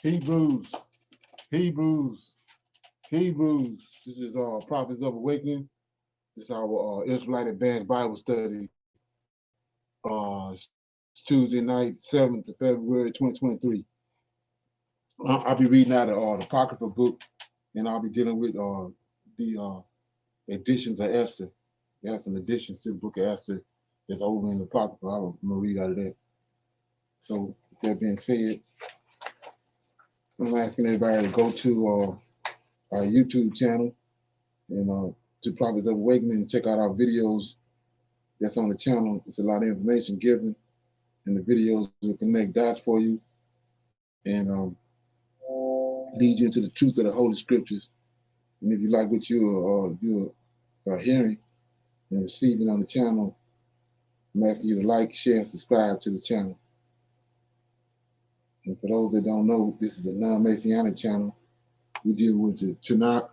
Hebrews, Hebrews, Hebrews. This is Prophets of Awakening. This is our Israelite Advanced Bible Study. It's Tuesday night, 7th of February, 2023. I'll be reading out the Apocrypha book, and I'll be dealing with the editions of Esther. There are some additions to the book of Esther that's over in the Apocrypha. I'm going to read out of that. So, with that being said, I'm asking everybody to go to our YouTube channel and to Prophets of Awakening and check out our videos that's on the channel. It's a lot of information given, and the videos will connect dots for you and lead you into the truth of the Holy Scriptures. And if you like what you are hearing and receiving on the channel, I'm asking you to like, share, and subscribe to the channel. And for those that don't know, this is a non-Messianic channel. We deal with the Tanakh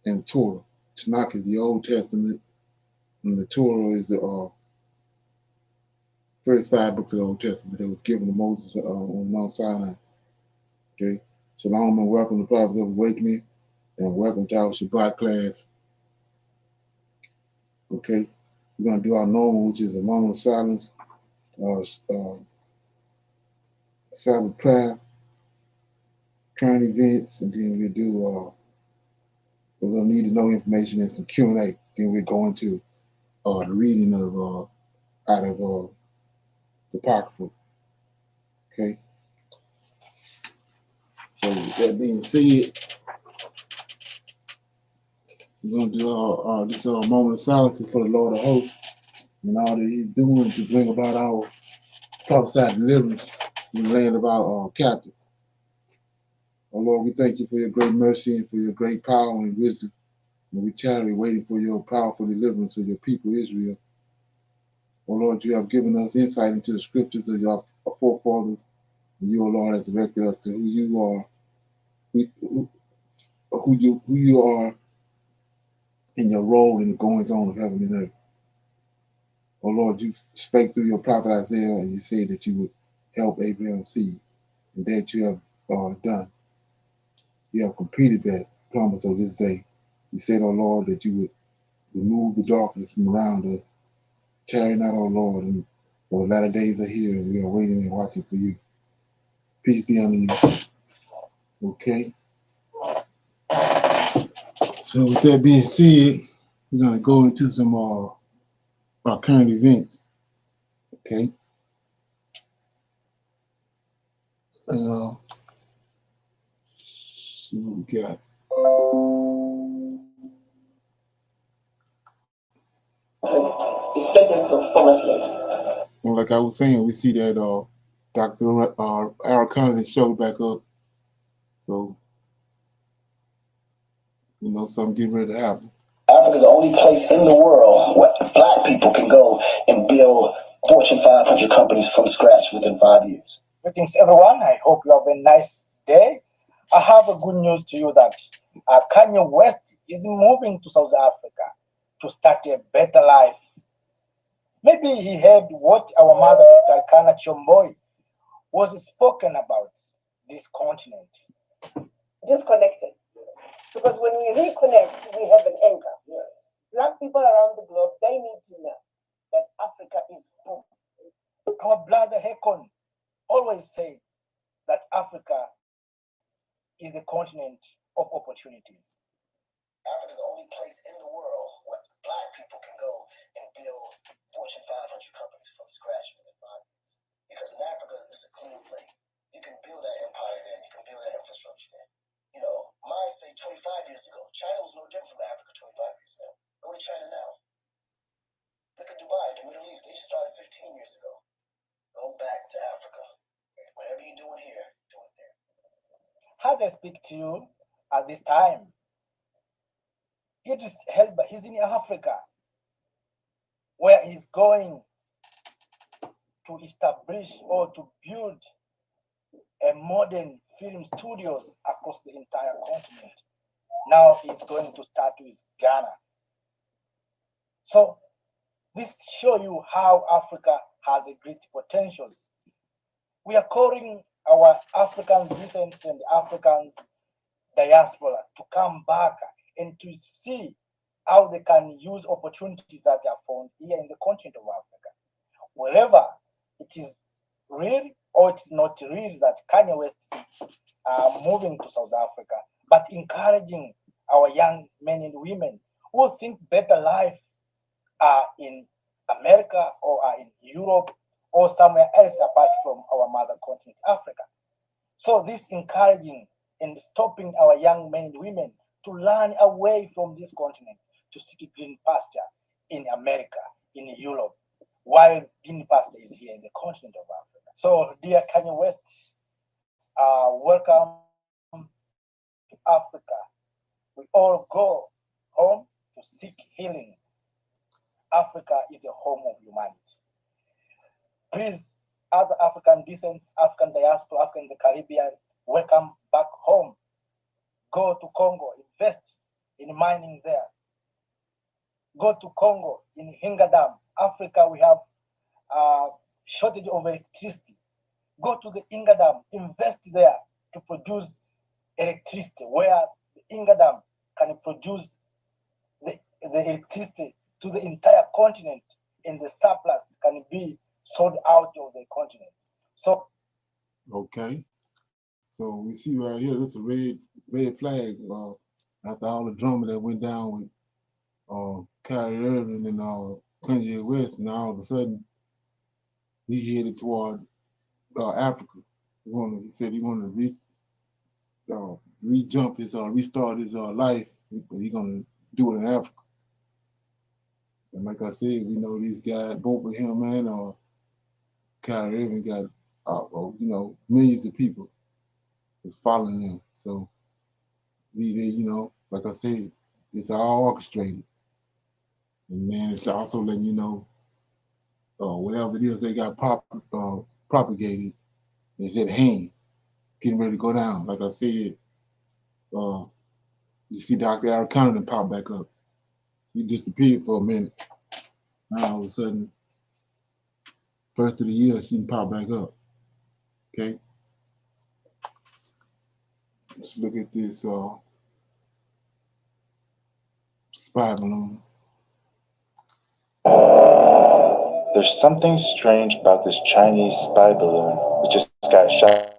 and Torah. Tanakh is the Old Testament, and the Torah is the first 5 books of the Old Testament that was given to Moses on Mount Sinai. Okay, shalom and welcome to Prophets of Awakening, and welcome to our Shabbat class. Okay, we're going to do our normal, which is a moment of silence, Sabbath prayer, current events, and then we'll do a little need to know information and some Q&A. Then we'll go into the reading of out of the Apocrypha. Okay. So with that being said, we're going to do this moment of silence for the Lord of hosts and all that he's doing to bring about our prophesied deliverance in the land of our captives. Oh Lord, we thank you for your great mercy and for your great power and wisdom. And we tarry waiting for your powerful deliverance of your people Israel. Oh Lord, you have given us insight into the scriptures of your forefathers. And you, oh Lord, has directed us to who you are, who you are in your role in the goings on of heaven and earth. Oh Lord, you spake through your prophet Isaiah, and you said that you would help Abraham's seed, and that you have done. You have completed that promise of this day. You said, oh Lord, that you would remove the darkness from around us. Tarry not, oh Lord, and the latter days are here, and we are waiting and watching for you. Peace be unto you. Okay. So with that being said, we're going to go into some our current events. Okay. See what we got. Descendants of former slaves. And like I was saying, we see that Dr. Arakana showed back up. So, something getting ready to happen. Africa is the only place in the world where black people can go and build Fortune 500 companies from scratch within 5 years. Greetings, everyone. I hope you have a nice day. I have a good news to you that Kanye West is moving to South Africa to start a better life. Maybe he heard what our mother, Dr. Kana Chomboy, was spoken about this continent. Disconnected. Because when we reconnect, we have an anchor. Yes. Black people around the globe, they need to know that Africa is home. Our brother Hekon always said that Africa is the continent of opportunities. Africa is the only place in the world where black people can go and build Fortune 500 companies from scratch within 5 years. Because in Africa, it's a clean slate. You can build that empire there. You can build that infrastructure there. Mine say 25 years ago. China was no different from Africa 25 years ago. Go to China now. Look at Dubai, the Middle East. They started 15 years ago. Go back to Africa. Whatever you're doing here, do it there. As I speak to you at this time, it is held by, he's in Africa, where he's going to establish or to build a modern film studios across the entire continent. Now he's going to start with Ghana. So this shows you how Africa has a great potentials. We are calling our African descents and Africans diaspora to come back and to see how they can use opportunities that they have found here in the continent of Africa. Wherever it is real or it's not real that Kanye West is moving to South Africa, but encouraging our young men and women who think better life are in America or are in Europe or somewhere else apart from our mother continent, Africa. So this encouraging and stopping our young men and women to learn away from this continent to seek green pasture in America, in Europe, while green pasture is here in the continent of Africa. So, dear Kanye West, welcome to Africa. We all go home to seek healing. Africa is the home of humanity. Please, other African descents, African diaspora, African in the Caribbean, welcome back home. Go to Congo, invest in mining there. Go to Congo in Hinga Dam. Africa, we have a shortage of electricity. Go to the Hinga Dam, invest there to produce electricity, where the Hinga Dam can produce the electricity to the entire continent, and the surplus can be sold out of the continent. So, Okay. So we see right here, this is a red flag. After all the drama that went down with Kyrie Irving and Kanye West, now all of a sudden he headed toward Africa. He said he wanted to re-jump his restart his life, but he's gonna do it in Africa. And like I said, we know these guys, both of him and Kyrie Irving, got millions of people that's following them. So they, like I said, it's all orchestrated. And man, it's also letting you know whatever it is they got propagated is at hand, getting ready to go down. Like I said, you see Dr. Eric Condon pop back up. He disappeared for a minute. Now all of a sudden, first of the year, she can pop back up. Okay? Let's look at this spy balloon. There's something strange about this Chinese spy balloon that just got shot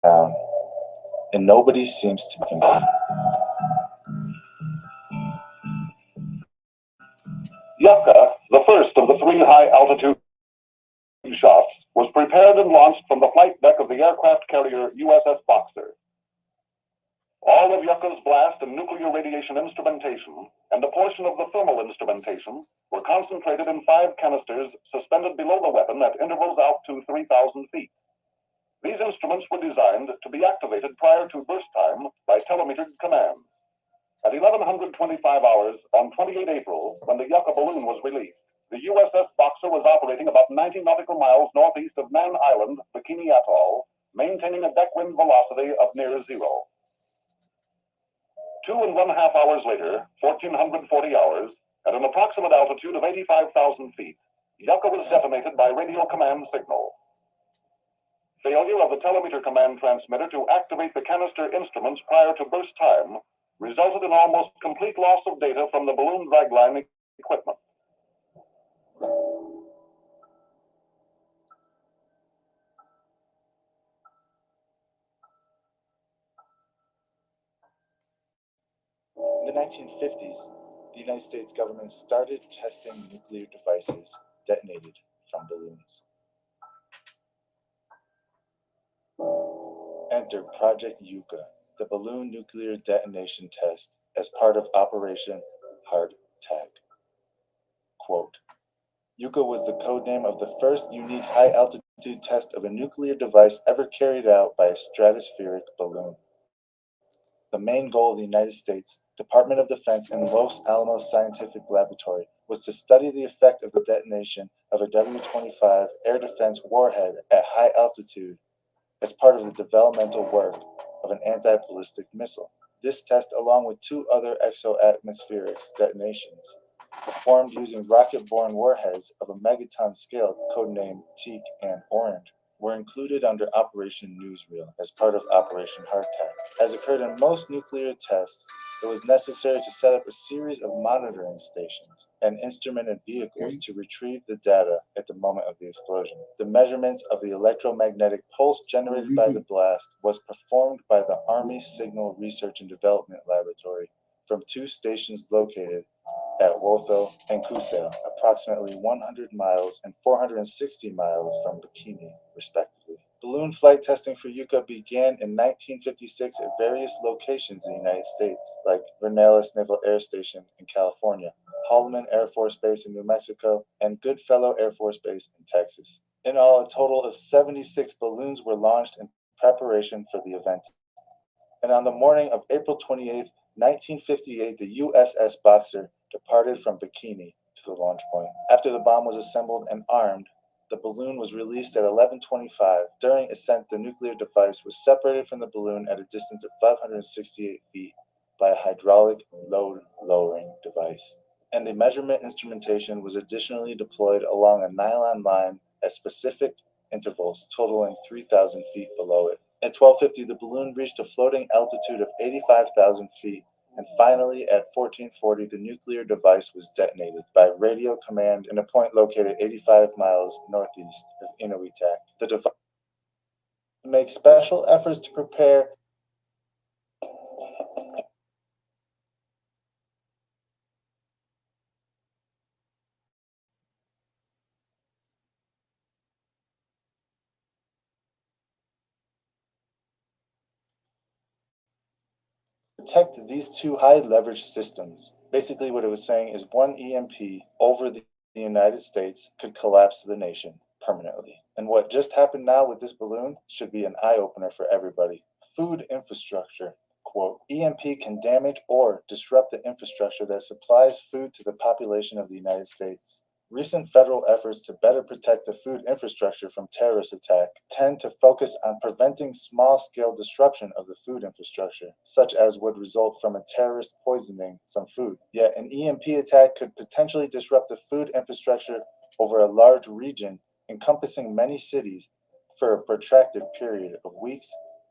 down, and nobody seems to be talking about it. Yucca, the first of the three high-altitude shots, was prepared and launched from the flight deck of the aircraft carrier USS Boxer. All of Yucca's blast and nuclear radiation instrumentation and a portion of the thermal instrumentation were concentrated in 5 canisters suspended below the weapon at intervals out to 3,000 feet. These instruments were designed to be activated prior to burst time by telemetered commands. At 1125 hours on 28 April, when the Yucca balloon was released, the USS Boxer was operating about 90 nautical miles northeast of Mann Island, Bikini Atoll, maintaining a deck wind velocity of near zero. 2.5 hours later, 1440 hours, at an approximate altitude of 85,000 feet, Yucca was detonated by radio command signal. Failure of the telemeter command transmitter to activate the canister instruments prior to burst time resulted in almost complete loss of data from the balloon dragline equipment. In the 1950s, the United States government started testing nuclear devices detonated from balloons. Enter Project Yucca, the balloon nuclear detonation test as part of Operation Hardtack. Quote, Yucca was the codename of the first unique high-altitude test of a nuclear device ever carried out by a stratospheric balloon. The main goal of the United States Department of Defense and Los Alamos Scientific Laboratory was to study the effect of the detonation of a W-25 air defense warhead at high altitude as part of the developmental work of an anti-ballistic missile. This test, along with 2 other exo-atmospheric detonations, performed using rocket-borne warheads of a megaton scale codenamed Teak and Orange, were included under Operation Newsreel as part of Operation Hardtack. As occurred in most nuclear tests, it was necessary to set up a series of monitoring stations and instrumented vehicles to retrieve the data at the moment of the explosion. The measurements of the electromagnetic pulse generated by the blast was performed by the Army Signal Research and Development Laboratory from 2 stations located at Wotho and Kusel, approximately 100 miles and 460 miles from Bikini, respectively. Balloon flight testing for Yucca began in 1956 at various locations in the United States, like Vernalis Naval Air Station in California, Holloman Air Force Base in New Mexico, and Goodfellow Air Force Base in Texas. In all, a total of 76 balloons were launched in preparation for the event. And on the morning of April 28, 1958, the USS Boxer departed from Bikini to the launch point. After the bomb was assembled and armed, the balloon was released at 11:25. During ascent, the nuclear device was separated from the balloon at a distance of 568 feet by a hydraulic load lowering device. And the measurement instrumentation was additionally deployed along a nylon line at specific intervals totaling 3,000 feet below it. At 12:50, the balloon reached a floating altitude of 85,000 feet, and finally, at 14:40, the nuclear device was detonated by radio command in a point located 85 miles northeast of Inuitak. The device makes special efforts to prepare protect these 2 high leverage systems. Basically, what it was saying is 1 EMP over the United States could collapse the nation permanently. And what just happened now with this balloon should be an eye-opener for everybody. Food infrastructure. Quote, EMP can damage or disrupt the infrastructure that supplies food to the population of the United States. Recent federal efforts to better protect the food infrastructure from terrorist attack tend to focus on preventing small-scale disruption of the food infrastructure, such as would result from a terrorist poisoning some food. Yet an EMP attack could potentially disrupt the food infrastructure over a large region encompassing many cities for a protracted period of weeks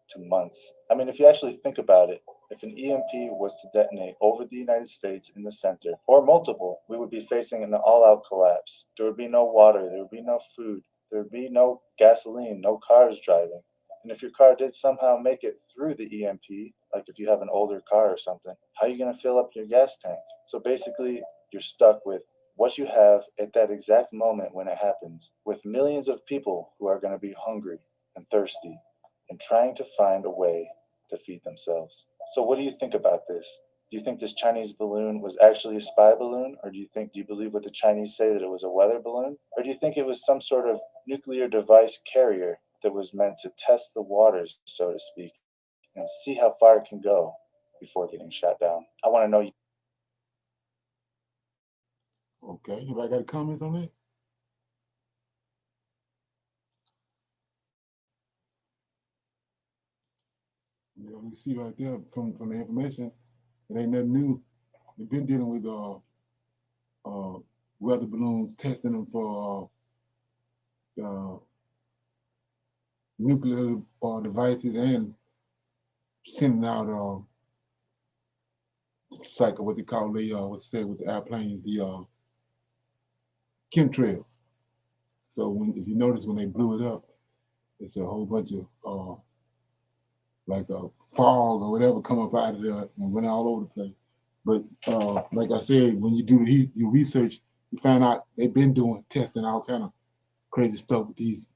to months. I mean, if you actually think about it, if an EMP was to detonate over the United States in the center, or multiple, we would be facing an all-out collapse. There would be no water, there would be no food, there would be no gasoline, no cars driving. And if your car did somehow make it through the EMP, like if you have an older car or something, how are you going to fill up your gas tank? So basically, you're stuck with what you have at that exact moment when it happens, with millions of people who are going to be hungry and thirsty and trying to find a way to feed themselves. So what do you think about this? Do you think this Chinese balloon was actually a spy balloon? Or do you believe what the Chinese say, that it was a weather balloon? Or do you think it was some sort of nuclear device carrier that was meant to test the waters, so to speak, and see how far it can go before getting shot down? I want to know. Okay, anybody got comments on that? Yeah, we see right there from the information, it ain't nothing new. We've been dealing with weather balloons, testing them for nuclear devices, and sending out cycle, what they call what's said with the airplanes, the chemtrails. So if you notice when they blew it up, it's a whole bunch of like a fog or whatever come up out of there and went all over the place. But like I said, when you do your research, you find out they've been doing testing all kind of crazy stuff with these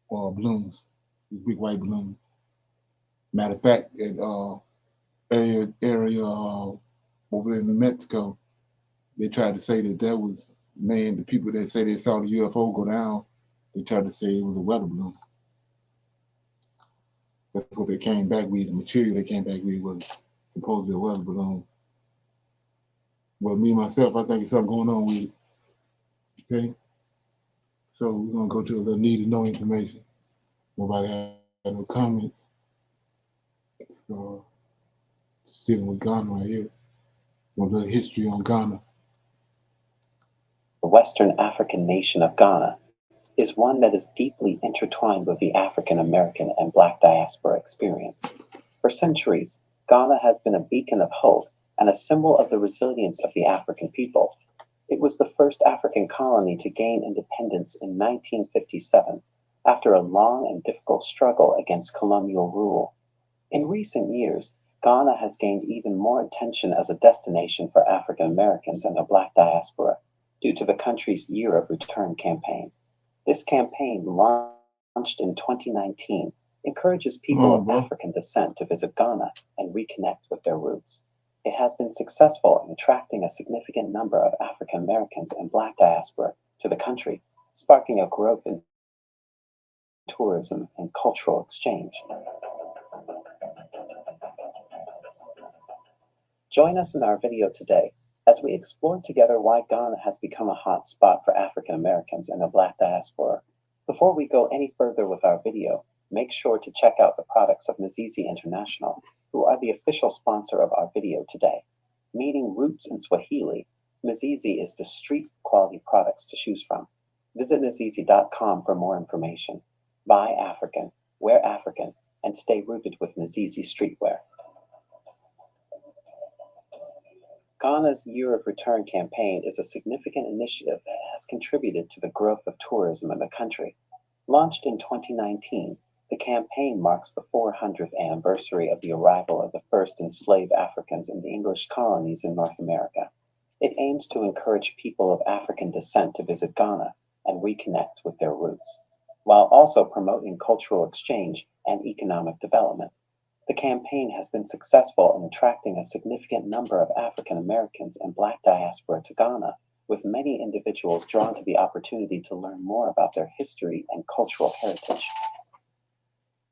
balloons, these big white balloons. Matter of fact, at area over in New Mexico, they tried to say that was the people that say they saw the UFO go down, they tried to say it was a weather balloon. That's what they came back with. The material they came back with was supposedly a weather balloon. Well, me myself, I think there's something going on with it. Okay? So we're going to go to a little need to know information. Nobody have no comments. So, sitting with Ghana right here. A little history on Ghana. The Western African nation of Ghana is one that is deeply intertwined with the African American and Black diaspora experience. For centuries, Ghana has been a beacon of hope and a symbol of the resilience of the African people. It was the first African colony to gain independence in 1957 after a long and difficult struggle against colonial rule. In recent years, Ghana has gained even more attention as a destination for African Americans and the Black diaspora due to the country's Year of Return campaign. This campaign, launched in 2019, encourages people of African descent to visit Ghana and reconnect with their roots. It has been successful in attracting a significant number of African Americans and Black diaspora to the country, sparking a growth in tourism and cultural exchange. Join us in our video today as we explore together why Ghana has become a hot spot for African Americans and the Black diaspora. Before we go any further with our video, make sure to check out the products of Mzizi International, who are the official sponsor of our video today. Meeting roots in Swahili, Mzizi is the street quality products to choose from. Visit Mzizi.com for more information. Buy African, wear African, and stay rooted with Mzizi streetwear. Ghana's Year of Return campaign is a significant initiative that has contributed to the growth of tourism in the country. Launched in 2019, the campaign marks the 400th anniversary of the arrival of the first enslaved Africans in the English colonies in North America. It aims to encourage people of African descent to visit Ghana and reconnect with their roots, while also promoting cultural exchange and economic development. The campaign has been successful in attracting a significant number of African Americans and Black diaspora to Ghana, with many individuals drawn to the opportunity to learn more about their history and cultural heritage.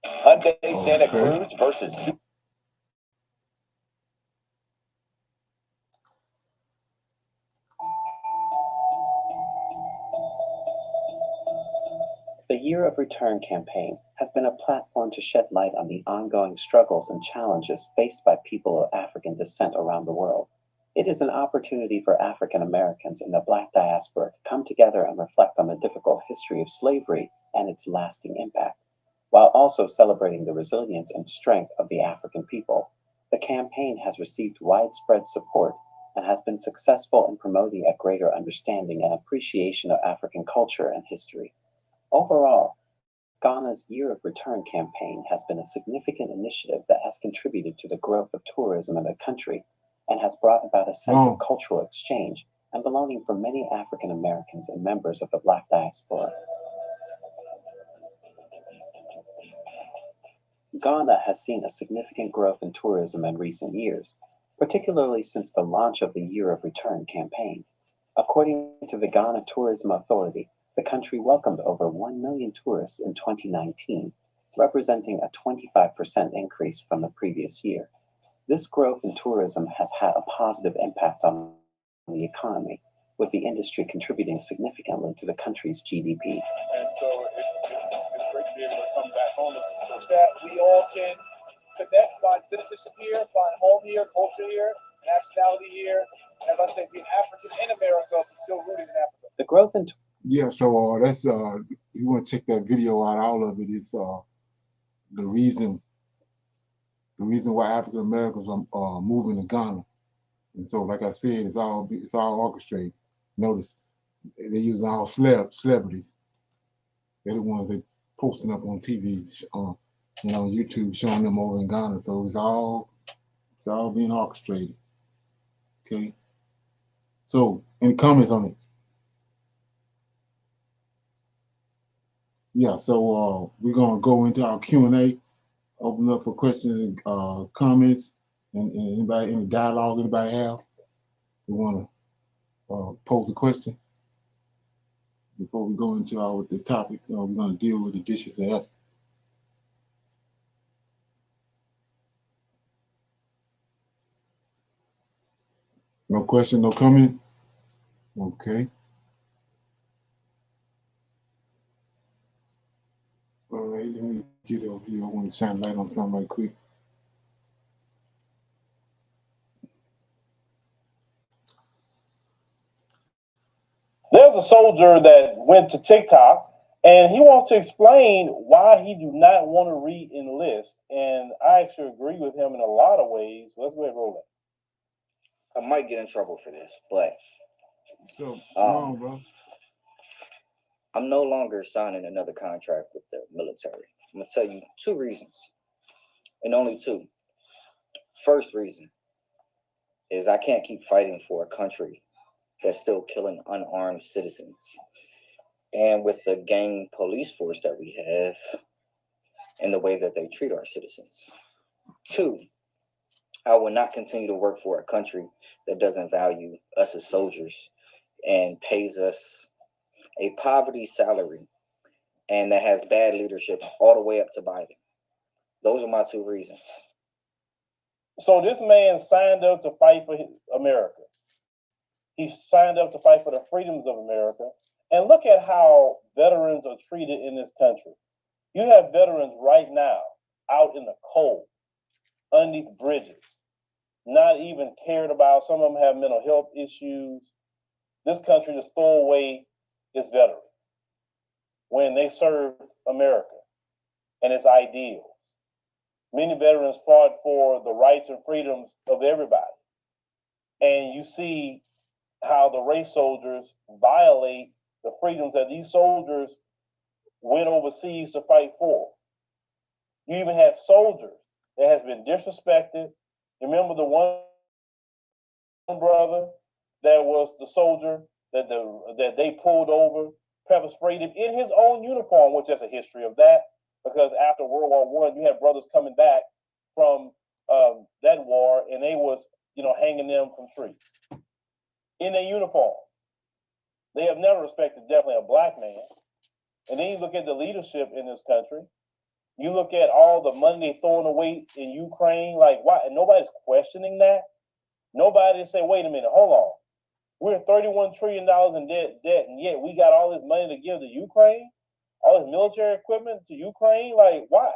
Hyundai Santa Cruz versus The Year of Return campaign has been a platform to shed light on the ongoing struggles and challenges faced by people of African descent around the world. It is an opportunity for African Americans and the Black diaspora to come together and reflect on the difficult history of slavery and its lasting impact, while also celebrating the resilience and strength of the African people. The campaign has received widespread support and has been successful in promoting a greater understanding and appreciation of African culture and history. Overall, Ghana's Year of Return campaign has been a significant initiative that has contributed to the growth of tourism in the country and has brought about a sense of cultural exchange and belonging for many African Americans and members of the Black diaspora. Ghana has seen a significant growth in tourism in recent years, particularly since the launch of the Year of Return campaign. According to the Ghana Tourism Authority, the country welcomed over 1 million tourists in 2019, representing a 25% increase from the previous year. This growth in tourism has had a positive impact on the economy, with the industry contributing significantly to the country's GDP. And so it's great to be able to come back home so that we all can connect, find citizenship here, find home here, culture here, nationality here. As I said, being African in America, but still rooted in Africa. The growth in so that's you want to check that video out. All of it is the reason why African Americans are moving to Ghana. And so, like I said, it's all orchestrated. Notice they're using all celebrities. They're the ones that posting up on TV, on YouTube, showing them over in Ghana. So it's all being orchestrated. Okay. So, any comments on it? Yeah. So we're gonna go into our Q&A. Open up for questions and comments, and anybody, any dialogue anybody have. We want to pose a question before we go into the topic. We're going to deal with the dishes and us. No question, no comment? Okay. All right, let me get over here. I want to shine light on something right quick. There's a soldier that went to TikTok And he wants to explain why he do not want to re-enlist. And I actually agree with him in a lot of ways. Let's go ahead and roll it. I might get in trouble for this, but So wrong, bro. I'm no longer signing another contract with the military. I'm gonna tell you 2 reasons, and only 2. First reason is I can't keep fighting for a country that's still killing unarmed citizens. And with the gang police force that we have and the way that they treat our citizens. 2, I will not continue to work for a country that doesn't value us as soldiers and pays us a poverty salary and that has bad leadership all the way up to Biden. Those are my 2 reasons. So this man signed up to fight for America. He signed up to fight for the freedoms of America. And look at how veterans are treated in this country. You have veterans right now out in the cold, underneath bridges, not even cared about. Some of them have mental health issues. This country just throw away its veterans when they served America and its ideals. Many veterans fought for the rights and freedoms of everybody. And you see how the race soldiers violate the freedoms that these soldiers went overseas to fight for. You even had soldiers that has been disrespected. You remember the one brother that was the soldier that they pulled over, pepper sprayed him in his own uniform, which is a history of that, because after World War I, you had brothers coming back from that war, and they was hanging them from trees in their uniform. They have never respected definitely a black man. And then you look at the leadership in this country. You look at all the money they throwing away in Ukraine. Like, why? And nobody's questioning that. Nobody say, wait a minute, hold on. We're $31 trillion in debt, and yet we got all this money to give to Ukraine, all this military equipment to Ukraine. Like, why?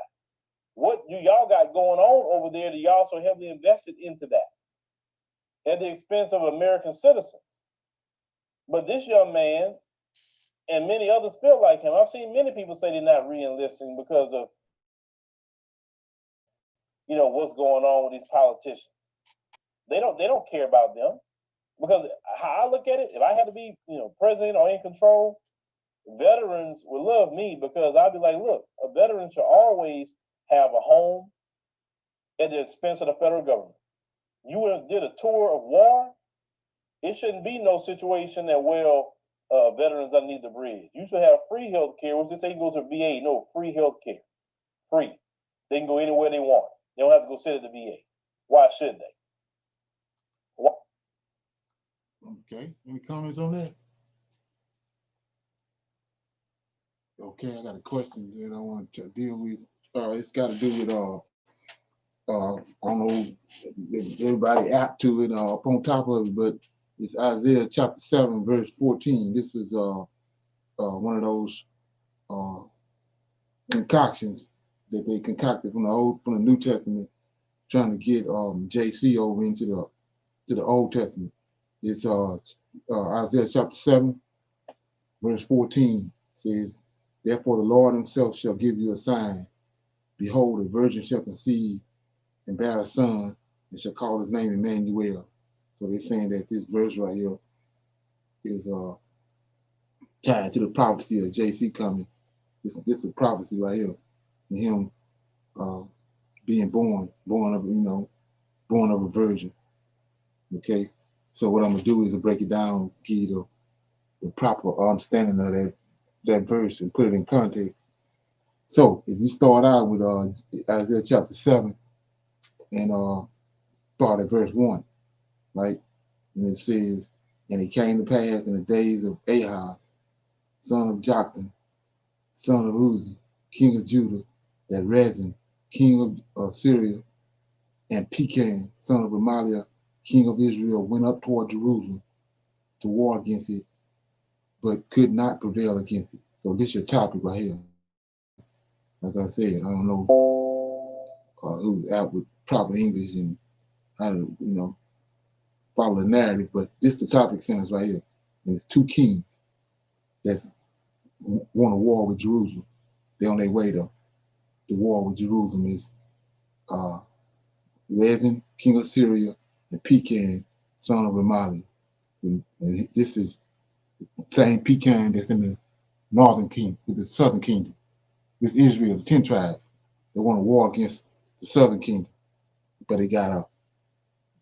What do y'all got going on over there that y'all so heavily invested into that at the expense of American citizens? But this young man and many others feel like him. I've seen many people say they're not re-enlisting because of what's going on with these politicians. They don't care about them, because how I look at it, if I had to be president or in control, veterans would love me, because I'd be like, look, a veteran should always have a home at the expense of the federal government. You did a tour of war, it shouldn't be no situation that veterans underneath the bridge. You should have free health care, which they say you go to VA. No, free health care. Free. They can go anywhere they want. They don't have to go sit at the VA. Why should they? Why? Okay. Any comments on that? Okay, I got a question that I want to deal with. It's got to do with I don't know if everybody apt to it up on top of it, but it's Isaiah chapter 7, verse 14. This is one of those concoctions that they concocted from the New Testament, trying to get JC over into the Old Testament. It's Isaiah chapter 7, verse 14 says, "Therefore the Lord himself shall give you a sign. Behold, a virgin shall conceive and bear a son, and shall call his name Emmanuel." So they're saying that this verse right here is tied to the prophecy of JC coming. This is a prophecy right here, and him being born of a virgin. Okay, so what I'm gonna do is to break it down, give you the proper understanding of that verse and put it in context. So if you start out with Isaiah chapter 7 and start at verse 1, right? And it says, "And it came to pass in the days of Ahaz, son of Jotham, son of Uzziah, king of Judah, that Rezin, king of Syria, and Pecan, son of Remaliah, king of Israel, went up toward Jerusalem to war against it, but could not prevail against it." So this is your topic right here. Like I said, I don't know who's out with proper English and how to, follow the narrative, but this is the topic sentence right here. And it's 2 kings that's want a war with Jerusalem. They're on their way to the war with Jerusalem. Is Rezin, king of Syria, and Pecan, son of Remaliah. And this is the same Pecan that's in the northern kingdom, with the southern kingdom. This is Israel, the 10 tribes. They want a war against the southern kingdom, but they got a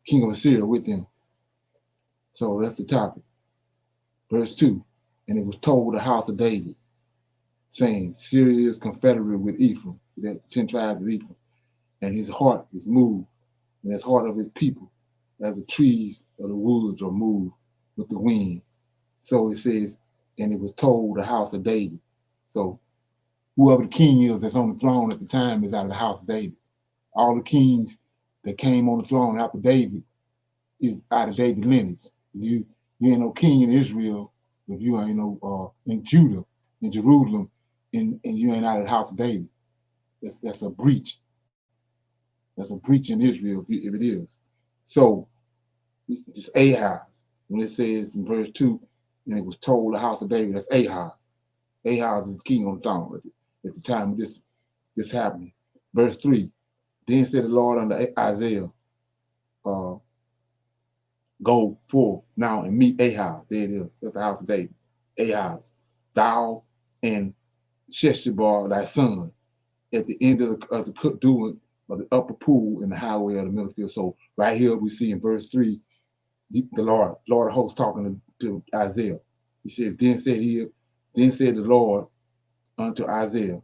king of Assyria with them. So that's the topic. Verse 2, and it was told the house of David, saying, Syria is confederate with Ephraim, that 10 tribes of Ephraim, and his heart is moved, and his heart of his people, as the trees of the woods are moved with the wind. So it says, and it was told the house of David. So whoever the king is that's on the throne at the time is out of the house of David. All the kings that came on the throne after David is out of David's lineage. You ain't no king in Israel if you ain't no in Judah, in Jerusalem, and you ain't out of the house of David. That's a breach. That's a breach in Israel if it is. So it's Ahaz. When it says in verse 2, and it was told the house of David, that's Ahaz. Ahaz is the king on the throne at the time of this happening. Verse 3, then said the Lord unto Isaiah, go forth now and meet Ahaz. There it is. That's the house of David. Ahaz, thou and Sheshbazzar, thy son, at the end of the doing of the upper pool in the highway of the middle field. So right here we see in verse 3, the Lord of hosts talking to Isaiah. He says, then said the Lord unto Isaiah,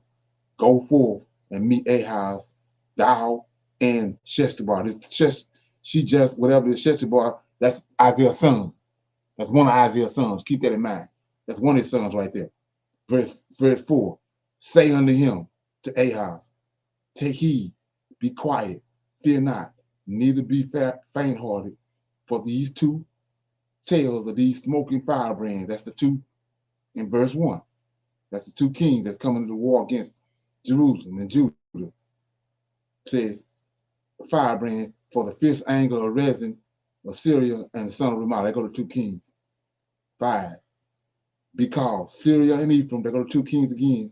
go forth and meet Ahaz, thou and Sheshbazzar. Whatever the Sheshbazzar, that's Isaiah's son. That's one of Isaiah's sons. Keep that in mind. That's one of his sons right there. Verse 4, say unto him, to Ahaz, take heed, be quiet, fear not, neither be faint-hearted, for these two tails of these smoking firebrands, that's the two in verse 1. That's the two kings that's coming to the war against Jerusalem and Judah. It says, firebrand for the fierce anger of Rezin of Syria and the son of Remaliah. They go to two kings. 5, because Syria and Ephraim, they go to two kings again,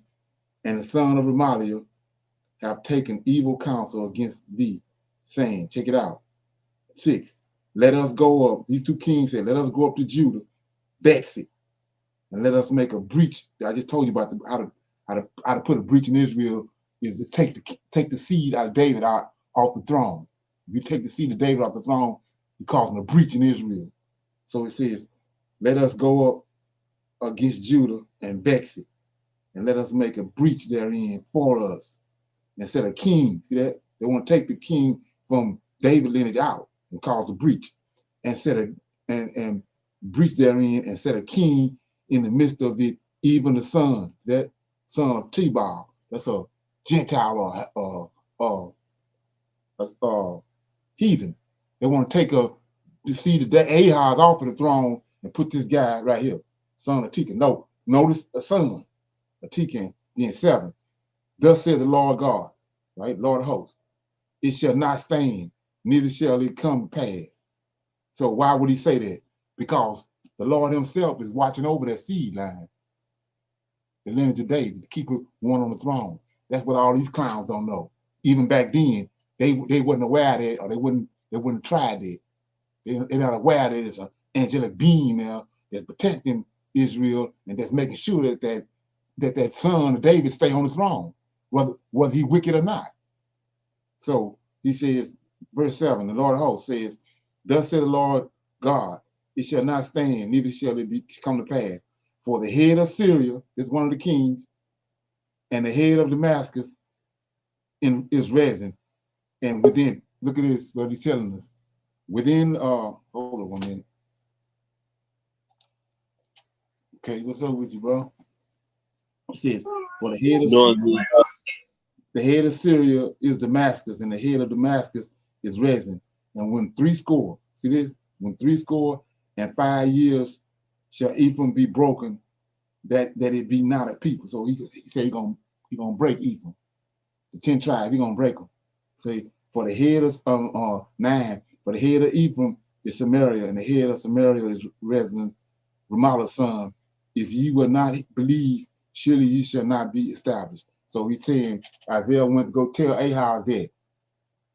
and the son of Remaliah have taken evil counsel against thee, saying, check it out. 6, let us go up. These two kings said, let us go up to Judah, vex it, and let us make a breach. I just told you about how to put a breach in Israel is to take the seed out of David off the throne. If you take the seed of David off the throne, you're causing a breach in Israel. So it says, let us go up against Judah and vex it, and let us make a breach therein for us. Instead of king, see that? They want to take the king from David lineage out and cause a breach. And breach therein and set a king in the midst of it, even the son, that son of Tebal. That's a Gentile heathen. They want to take the seed of Ahaz off of the throne and put this guy right here, son of Tekan. No, notice a son, a Tekan, then 7. Thus said the Lord God, right, Lord of hosts, it shall not stand, neither shall it come to pass. So why would he say that? Because the Lord himself is watching over that seed line, the lineage of David, to keep it one on the throne. That's what all these clowns don't know. Even back then, they wasn't aware of that, or they wouldn't have tried that. They're not aware that there's an angelic being there that's protecting Israel and that's making sure that son of David stay on the throne, whether he wicked or not. So he says, verse 7, the Lord of hosts says, thus said the Lord God, it shall not stand, neither shall it come to pass. For the head of Syria is one of the kings, and the head of Damascus is Rezin. And within, look at this, what he's telling us. Within, hold on 1 minute. Okay, what's up with you, bro? He says, for the head of Syria is Damascus, and the head of Damascus is Rezin. And when 60, see this? When 60 and 5 years shall Ephraim be broken, that it be not a people. So he said he's gonna break Ephraim. The 10 tribes, he's gonna break them. See, for the head of 9, for the head of Ephraim is Samaria, and the head of Samaria is Rezin, Remaliah's son. If ye will not believe surely you shall not be established. So he's saying Isaiah went to go tell Ahaz that,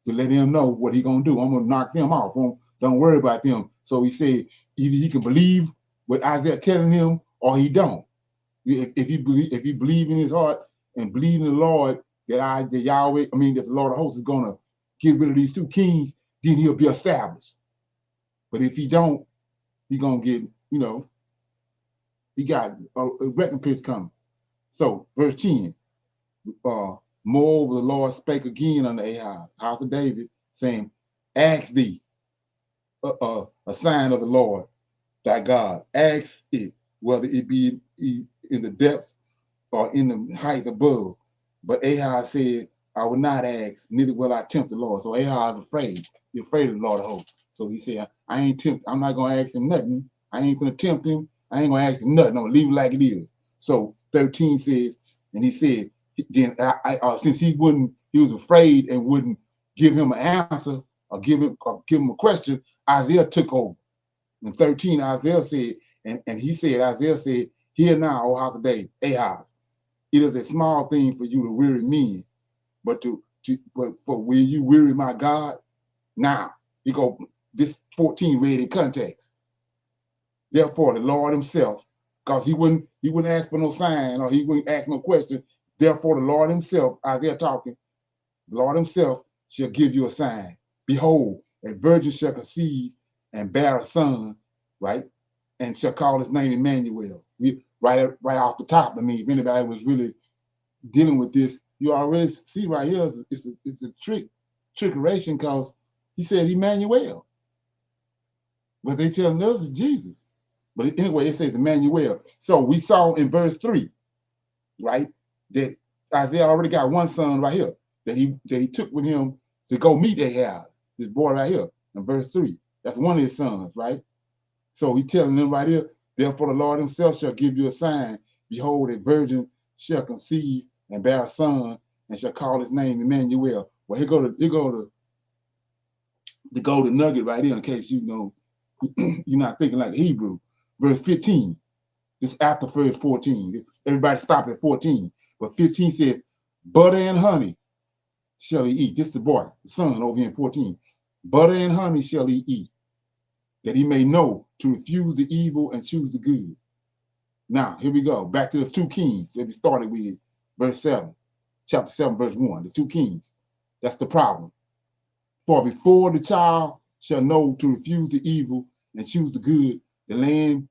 to let him know what he gonna do. I'm gonna knock them off. Don't worry about them. So he said either he can believe what Isaiah telling him or he don't. If he believe in his heart and believe in the Lord that Yahweh, that the Lord of hosts is gonna get rid of these two kings, then he'll be established. But if he don't, he gonna get, he got a recompense coming. So verse 10, moreover the Lord spake again unto Ahaz, house of David, saying, ask thee a sign of the Lord thy God. Ask it, whether it be in the depths or in the heights above. But Ahaz said, I will not ask, neither will I tempt the Lord. So Ahaz is afraid. He's afraid of the Lord of hosts. So he said, I'm not going to ask him nothing. I ain't going to tempt him. I ain't going to ask him nothing. I'm going to leave it like it is. So 13 says, and he said, then since he was afraid and wouldn't give him an answer or give him a question, Isaiah took over. In 13, Isaiah said, Isaiah said, hear now, O house of David, Ahaz, it is a small thing for you to weary men, but will you weary my God? Now, you go, this 14 read in context. Therefore, the Lord himself, because he wouldn't ask for no sign or he wouldn't ask no question. Therefore, the Lord himself, Isaiah talking, the Lord himself shall give you a sign. Behold, a virgin shall conceive and bear a son, right? And shall call his name Emmanuel. Right off the top. If anybody was really dealing with this, you already see right here, it's a trickeration, because he said Emmanuel. But they telling us it's Jesus. But anyway, it says Emmanuel. So we saw in verse 3, right, that Isaiah already got one son right here that he took with him to go meet Ahaz, this boy right here in verse 3. That's one of his sons, right? So he telling them right here, therefore the Lord himself shall give you a sign. Behold, a virgin shall conceive and bear a son, and shall call his name Emmanuel. Well, here go the golden nugget right here, in case you're not thinking like the Hebrew. Verse 15. This after verse 14. Everybody stop at 14. But 15 says, butter and honey shall he eat. This is the boy, the son over here in 14. Butter and honey shall he eat, that he may know to refuse the evil and choose the good. Now, here we go. Back to the two kings that we started with, verse 7, chapter 7, verse 1. The two kings. That's the problem. For before the child shall know to refuse the evil and choose the good, the land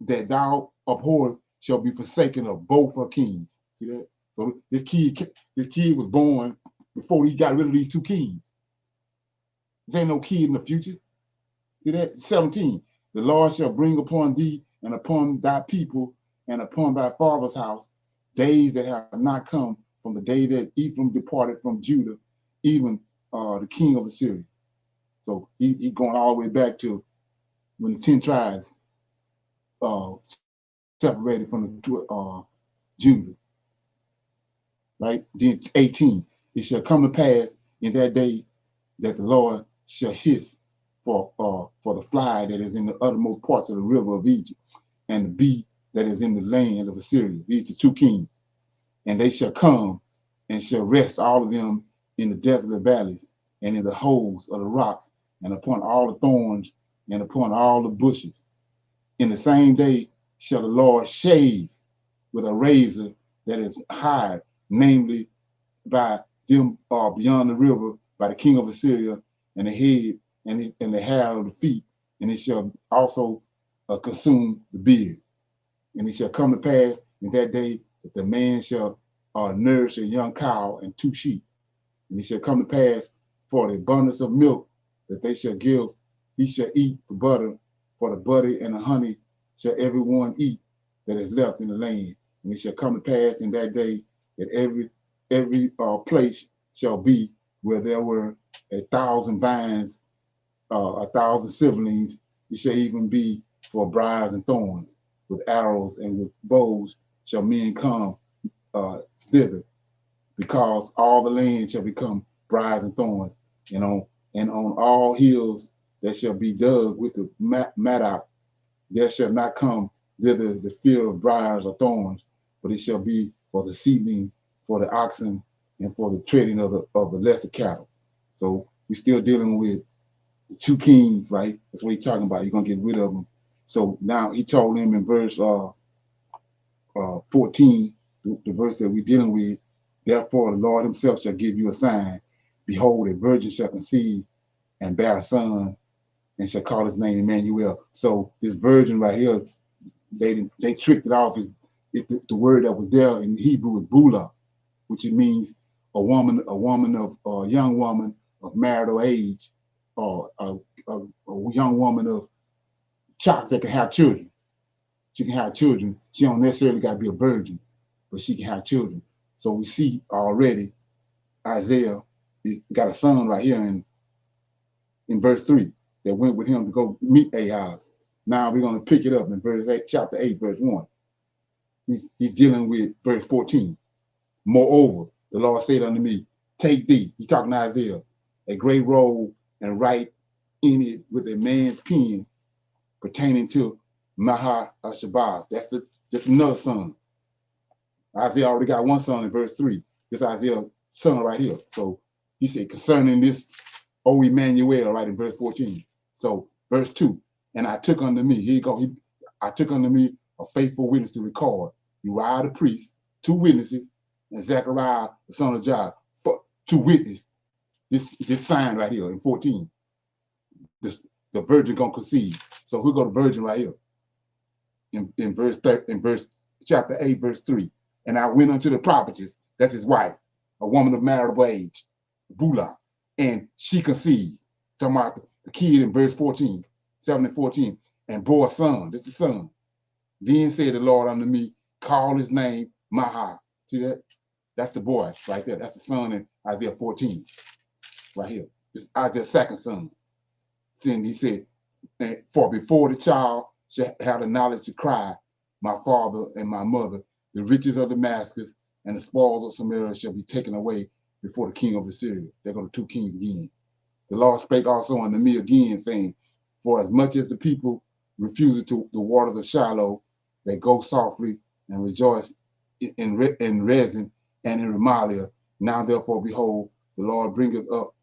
that thou abhorrest shall be forsaken of both her kings. See that? So this kid was born before he got rid of these two kings. There ain't no kid in the future. See that? 17. The Lord shall bring upon thee and upon thy people and upon thy father's house days that have not come from the day that Ephraim departed from Judah, even the king of Assyria. So he going all the way back to when the 10 tribes separated from the Judah. Right? Then 18. It shall come to pass in that day that the Lord shall hiss for the fly that is in the uttermost parts of the river of Egypt, and the bee that is in the land of Assyria. These are two kings. And they shall come and shall rest all of them in the desolate valleys and in the holes of the rocks and upon all the thorns and upon all the bushes. In the same day shall the Lord shave with a razor that is hired, namely by them beyond the river, by the king of Assyria, and the head and the hair of the feet, and it shall also consume the beard. And it shall come to pass in that day that the man shall nourish a young cow and 2 sheep. And it shall come to pass for the abundance of milk that they shall give, he shall eat the butter, for the butter and the honey shall every one eat that is left in the land. And it shall come to pass in that day that every place shall be where there were 1,000 vines, 1,000 siblings. It shall even be for briars and thorns. With arrows and with bows shall men come thither, because all the land shall become briars and thorns, and on all hills that shall be dug with the mattock, there shall not come thither the fear of briars or thorns, but it shall be for the seedling, for the oxen, and for the treading of the lesser cattle. So we're still dealing with the two kings, right? That's what he's talking about. He's gonna get rid of them. So now he told him in verse 14, the verse that we're dealing with, therefore the Lord himself shall give you a sign. Behold, a virgin shall conceive and bear a son, and shall call his name Emmanuel. So this virgin right here, they tricked it off. The word that was there in Hebrew is bula, which it means a young woman of marital age, or a young woman of child that can have children. She can have children. She don't necessarily got to be a virgin, but she can have children. So we see already Isaiah got a son right here in verse 3 that went with him to go meet Ahaz. Now we're going to pick it up in chapter 8, verse 1. He's dealing with verse 14. Moreover, the Lord said unto me, take thee, he's talking to Isaiah, a great roll, and write in it with a man's pen pertaining to Maha-Shabazz. That's another son. Isaiah already got one son in verse 3. This Isaiah's son right here. So he said concerning this, O Emmanuel, right in verse 14. So verse 2, and I took unto me, here you go, I took unto me a faithful witness to record, Uriah the priest, 2 witnesses, and Zechariah the son of Jah, to witness this sign right here in 14. The virgin gonna conceive. So we go to virgin right here in verse chapter 8, verse 3. And I went unto the prophetess, that's his wife, a woman of marital age, Bula, and she conceived. Talking about the kid in verse 14, 7 and 14, and bore a son. This is the son. Then said the Lord unto me, call his name Maha. See that? That's the boy right there. That's the son in Isaiah 14, right here. This is Isaiah's second son. Then he said, for before the child shall have the knowledge to cry, my father and my mother, the riches of Damascus and the spoils of Samaria shall be taken away before the king of Assyria. There go the 2 kings again. The Lord spake also unto me again, saying, for as much as the people refuse to the waters of Shiloh, they go softly and rejoice in Rezin and in Remaliah. Now therefore, behold, the Lord bringeth up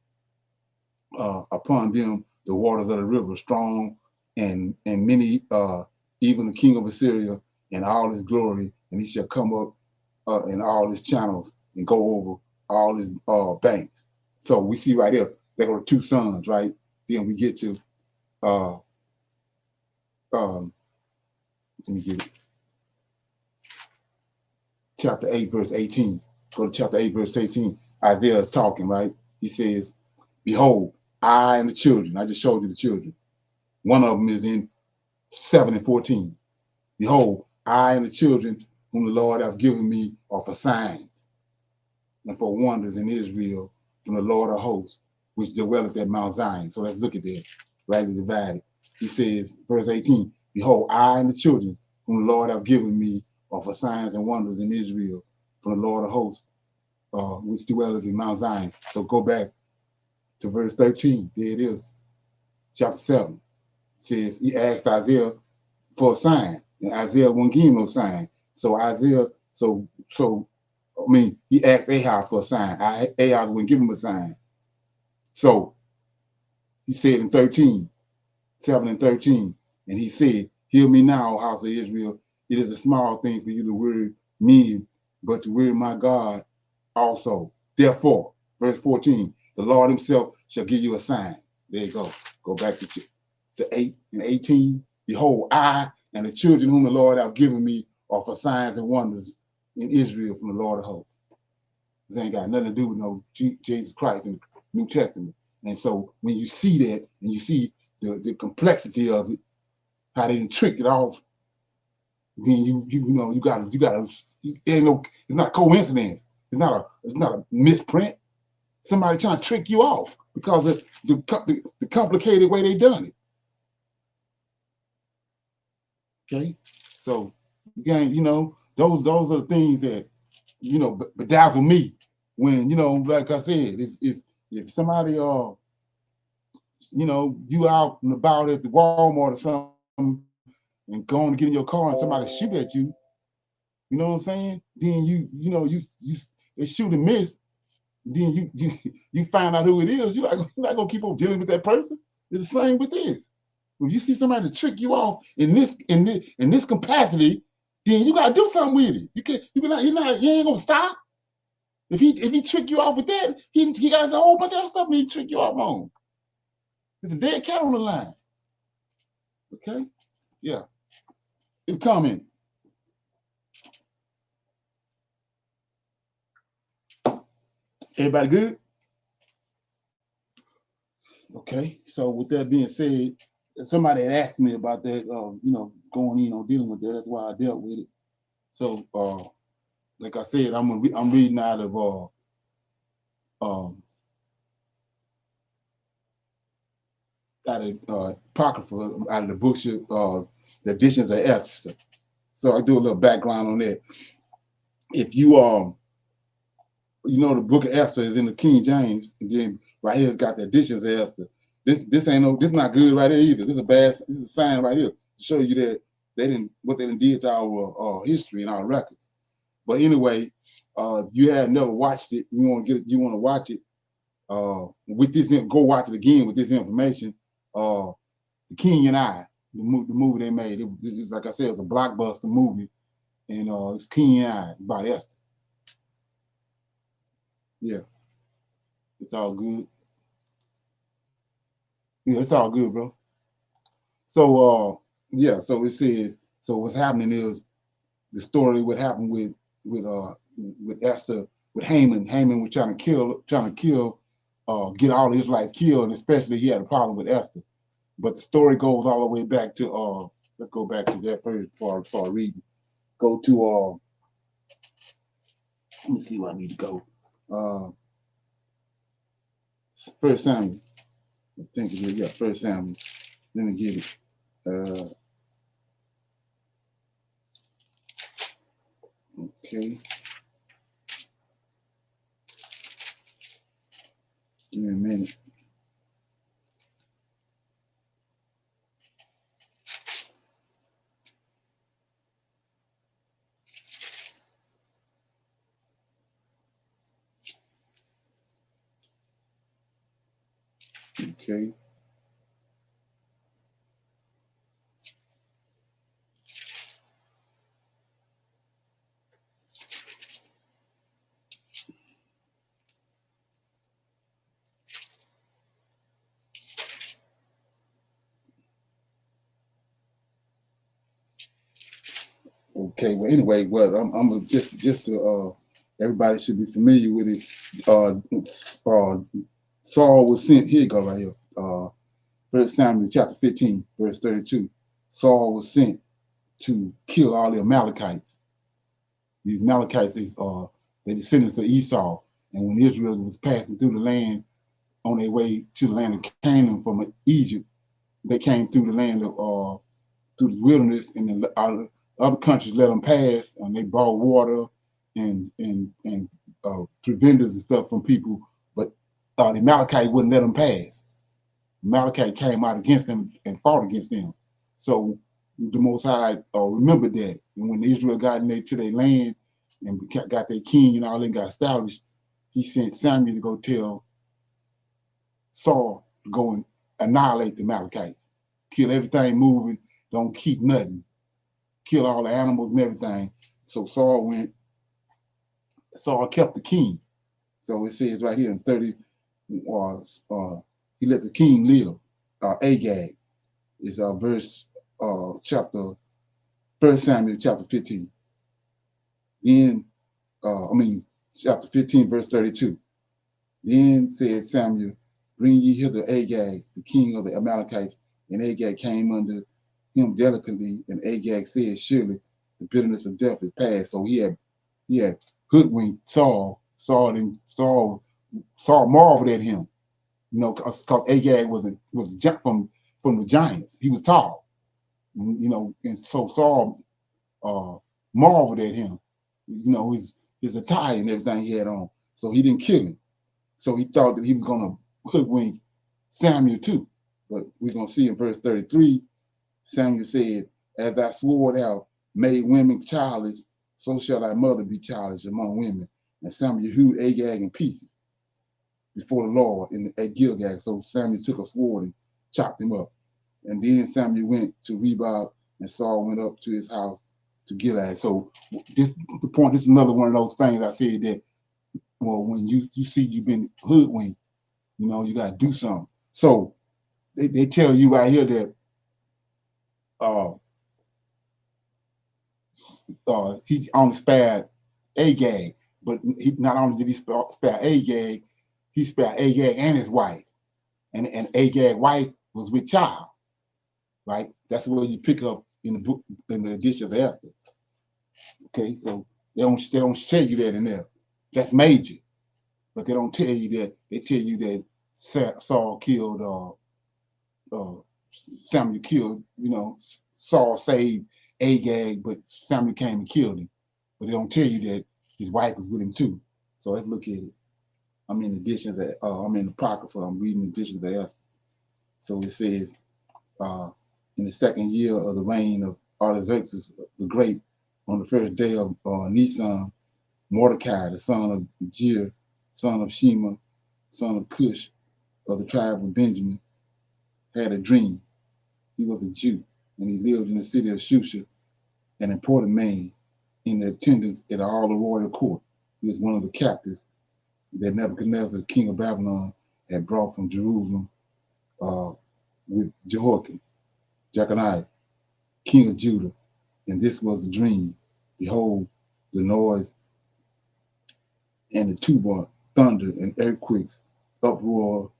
upon them the waters of the river, strong and many, even the king of Assyria and all his glory, and he shall come up in all his channels and go over all his banks. So we see right here, there go the 2 sons, right? Then we get to let me get it. Chapter 8, verse 18. Go to chapter 8, verse 18. Isaiah is talking, right? He says, behold, I and the children, I just showed you the children. One of them is in 7 and 14. Behold, I and the children whom the Lord hath given me are for signs and for wonders in Israel from the Lord of hosts, which dwelleth at Mount Zion. So let's look at that, rightly divided. He says, verse 18, behold, I and the children whom the Lord hath given me are for signs and wonders in Israel from the Lord of hosts, which dwelleth in Mount Zion. So go back to verse 13. There it is, chapter 7. It says, he asked Isaiah for a sign, and Isaiah won't give him no sign. So Isaiah, he asked Ahaz for a sign. Ahaz wouldn't give him a sign. So he said in 13, 7 and 13, and he said, hear me now, house of Israel. It is a small thing for you to worry me, but to worry my God also. Therefore, verse 14, the Lord himself shall give you a sign. There you go. Go back to 8 and 18. Behold, I and the children whom the Lord hath given me are for signs and wonders in Israel from the Lord of hosts. This ain't got nothing to do with no Jesus Christ in the New Testament. And so when you see that and you see the complexity of it, how they tricked it off, then you gotta it's not a coincidence. It's not a misprint. Somebody trying to trick you off because of the complicated way they done it. Okay, so again, those are the things that bedazzle me when like I said, if somebody you out and about at the Walmart or something and going to get in your car and somebody shoot at you, You know what I'm saying? Then you shoot and miss. Then you find out who it is. You're not gonna keep on dealing with that person. It's the same with this. If you see somebody trick you off in this capacity, then you gotta do something with it. You ain't gonna stop. If he trick you off with that, he got a whole bunch of other stuff he trick you off on. There's a dead cat on the line. Okay? Yeah. In comments. Everybody good? Okay. So with that being said, somebody had asked me about that, going in on dealing with that. That's why I dealt with it. So like I said, I'm reading out of Apocrypha, out of the book, the editions of Esther. So I do a little background on that. If you the book of Esther is in the King James, and then right here it's got the editions of Esther. This not good right here either. This is a sign right here to show you that they didn't did to our history and our records. But anyway, if you have never watched it, you want to watch it. With this, go watch it again with this information. The King and I, the movie they made, it was like I said, it was a blockbuster movie, and it's King and I about Esther. Yeah, it's all good. Yeah, it's all good, bro. So yeah, so it says, so what's happening is the story what happened with Esther, with Haman. Haman was trying to kill, get all the Israelites killed, and especially he had a problem with Esther. But the story goes all the way back to let's go back to that first before I start reading. Go to let me see where I need to go. First Samuel. I think it is, yeah, First Samuel. Let me get it. Okay. Give me a minute. Okay. Okay. Well, anyway, I'm gonna just everybody should be familiar with it. Saul was sent. Here you go, right here. First Samuel chapter 15, verse 32. Saul was sent to kill all the Amalekites. These Amalekites is the descendants of Esau. And when Israel was passing through the land on their way to the land of Canaan from Egypt, they came through the land of through the wilderness, and the other countries let them pass, and they brought water and preventers and stuff from people, but the Amalekites wouldn't let them pass. Malachi came out against them and fought against them. So the Most High remembered that. And when Israel got to their land and got their king and all that got established, he sent Samuel to go tell Saul to go and annihilate the Amalekites. Kill everything moving, don't keep nothing. Kill all the animals and everything. So Saul kept the king. So it says right here in 30, he let the king live. Agag is verse chapter 1 Samuel chapter 15. Then chapter 15, verse 32. Then said Samuel, bring ye hither Agag, the king of the Amalekites. And Agag came under him delicately, and Agag said, surely the bitterness of death is past. So he had hoodwinked Saul. Saul marveled at him, because Agag was from the giants. He was tall, and so Saul marveled at him, his attire and everything he had on. So he didn't kill him. So he thought that he was going to hoodwink Samuel too. But we're going to see in verse 33, Samuel said, as I swore thou made women childless, so shall thy mother be childish among women. And Samuel hewed Agag in pieces before the Lord at Gilgal. So Samuel took a sword and chopped him up. And then Samuel went to Reba, and Saul went up to his house to Gilead. So this the point. This is another one of those things I said that, well, when you see you've been hoodwinked, you know, you got to do something. So they tell you right here that he only spared Agag, but he not only did he spare Agag, he spared Agag and his wife, and Agag's wife was with child, right? That's what you pick up in the book, in the edition of Esther. Okay, so they don't tell you that in there. That's major, but they don't tell you that. They tell you that Saul killed, Samuel killed. You know, Saul saved Agag, but Samuel came and killed him. But they don't tell you that his wife was with him too. So let's look at it. I'm in editions. I'm in the Apocrypha. I'm reading editions of Esther. So it says, in the second year of the reign of Artaxerxes the Great, on the first day of Nisan, Mordecai, the son of Jair, son of Shema, son of Cush, of the tribe of Benjamin, had a dream. He was a Jew, and he lived in the city of Shusha, an important man in the attendance at all the royal court. He was one of the captives that Nebuchadnezzar, king of Babylon, had brought from Jerusalem with Jehoiakim, Jeconiah, king of Judah. And this was the dream. Behold, the noise and the tumult, thunder and earthquakes, uproar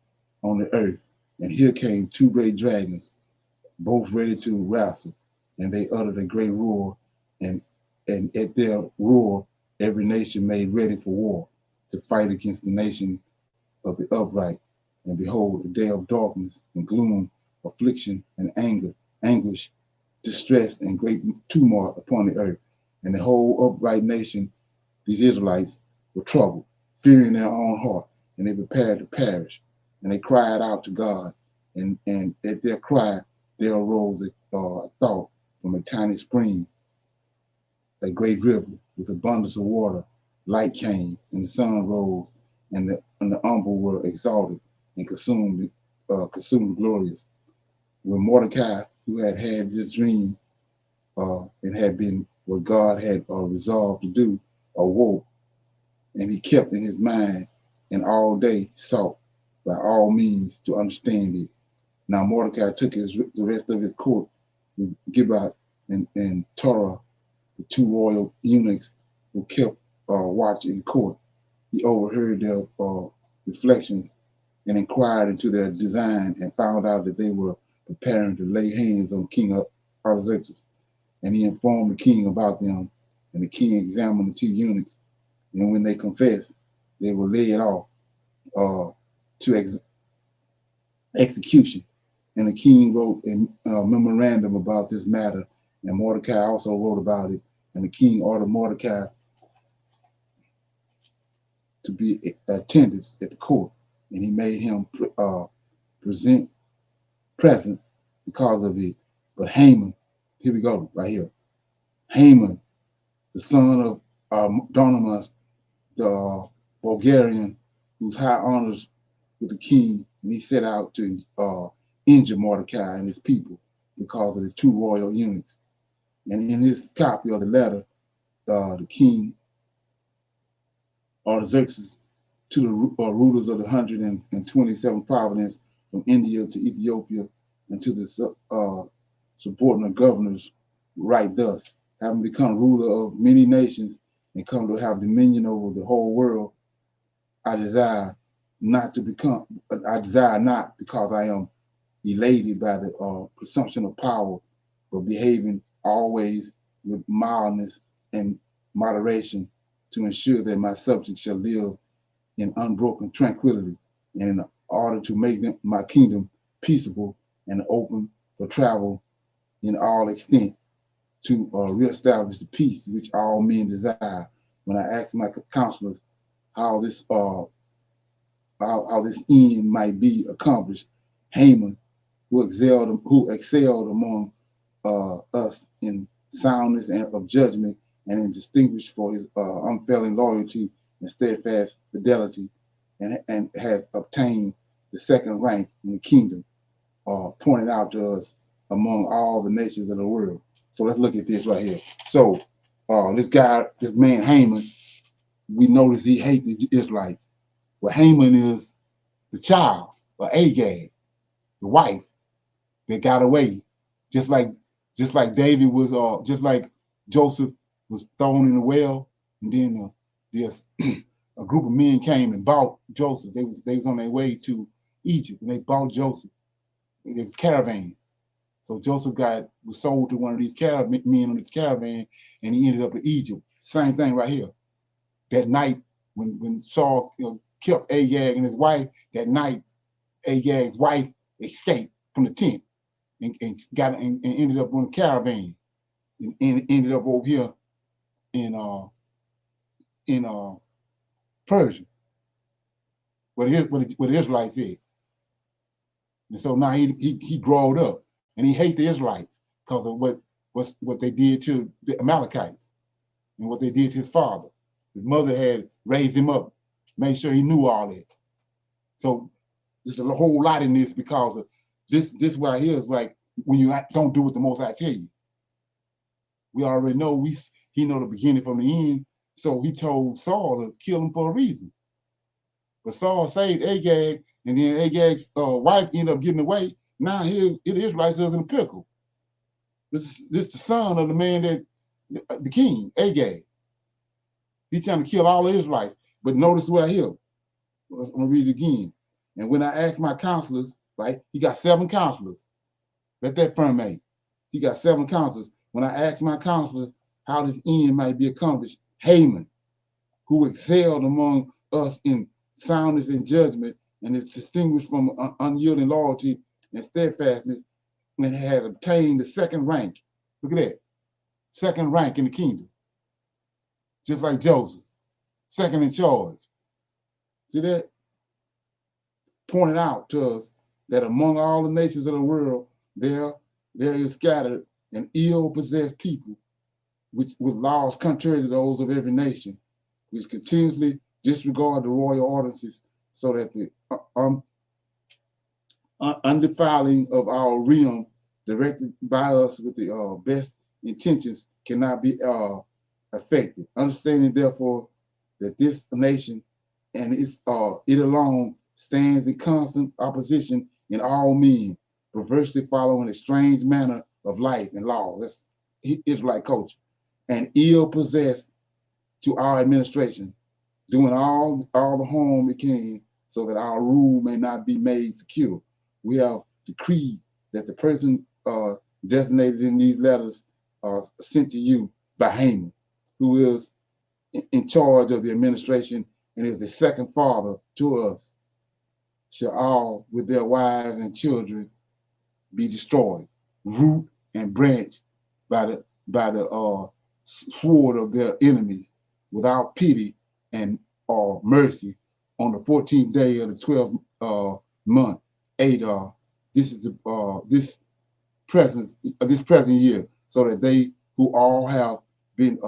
on the earth. And here came two great dragons, both ready to wrestle. And they uttered a great roar, and at their roar, every nation made ready for war to fight against the nation of the upright. And behold, a day of darkness and gloom, affliction and anger, anguish, distress and great tumult upon the earth. And the whole upright nation, these Israelites, were troubled, fearing their own heart, and they prepared to perish. And they cried out to God, and at their cry, there arose a thought from a tiny spring, a great river with abundance of water. Light came, and the sun rose, and the humble were exalted and consumed glorious. When Mordecai, who had this dream, and had been what God had resolved to do, awoke, and he kept in his mind, and all day sought by all means to understand it. Now Mordecai took the rest of his court with Gibbot and Torah, the two royal eunuchs who kept watch in court. He overheard their reflections and inquired into their design, and found out that they were preparing to lay hands on King Artaxerxes. And he informed the king about them, and the king examined the two eunuchs. And when they confessed, they were led off to execution. And the king wrote a memorandum about this matter, and Mordecai also wrote about it. And the king ordered Mordecai to be attended at the court, and he made him present presents because of it. But Haman, here we go, right here. Haman, the son of Donamus, the Bulgarian, whose high honors with the king, and he set out to injure Mordecai and his people because of the two royal eunuchs. And in his copy of the letter, the king Artaxerxes to the rulers of the 127 provinces from India to Ethiopia, and to the subordinate governors, write thus: having become ruler of many nations and come to have dominion over the whole world, I desire not because I am elated by the presumption of power, but behaving always with mildness and moderation, to ensure that my subjects shall live in unbroken tranquility, and in order to make my kingdom peaceable and open for travel in all extent, to reestablish the peace which all men desire. When I asked my counselors how this end might be accomplished, Haman, who excelled among us in soundness and of judgment and is distinguished for his unfailing loyalty and steadfast fidelity, and has obtained the second rank in the kingdom, pointed out to us among all the nations of the world. So let's look at this right here. So this man Haman, we notice he hates the Israelites. Well, Haman is the child of Agag, the wife that got away, just like David was, just like Joseph was thrown in the well, and then there's a group of men came and bought Joseph. They was on their way to Egypt, and they bought Joseph. It was caravans. So Joseph was sold to one of these men on this caravan, and he ended up in Egypt. Same thing right here. That night when Saul killed Agag and his wife, that night Agag's wife escaped from the tent and ended up on the caravan and ended up over here in Persia, where the Israelites said. And so now he growed up and he hates the Israelites because of what they did to the Amalekites and what they did to his father. His mother had raised him up, made sure he knew all that. So there's a whole lot in this because of this right here is like when you don't do what the Most High tell you. We already know he know the beginning from the end, so he told Saul to kill him for a reason. But Saul saved Agag, and then Agag's wife ended up getting away. Now here the Israelites is in a pickle. This is the son of the man that the king, Agag. He's trying to kill all the Israelites. But notice right here. I'm gonna read it again. And when I asked my counselors, right, he got 7 counselors. Let that firm mate. He got 7 counselors. When I asked my counselors how this end might be accomplished, Haman, who excelled among us in soundness and judgment, and is distinguished from unyielding loyalty and steadfastness, and has obtained the second rank. Look at that. Second rank in the kingdom. Just like Joseph. Second in charge. See that? Pointed out to us that among all the nations of the world, there is scattered an ill-possessed people, with laws contrary to those of every nation, which continuously disregard the royal ordinances, so that the undefiling of our realm, directed by us with the best intentions, cannot be affected. Understanding, therefore, that this nation and it alone stands in constant opposition in all men, perversely following a strange manner of life and law. That's Israelite culture, and ill possessed to our administration, doing all the harm it can, so that our rule may not be made secure. We have decreed that the person designated in these letters are sent to you by Haman, who is in charge of the administration and is the second father to us, shall all with their wives and children be destroyed, root and branch by the sword of their enemies, without pity and or mercy, on the 14th day of the 12th month, Adar. This is this present year, so that they who all have been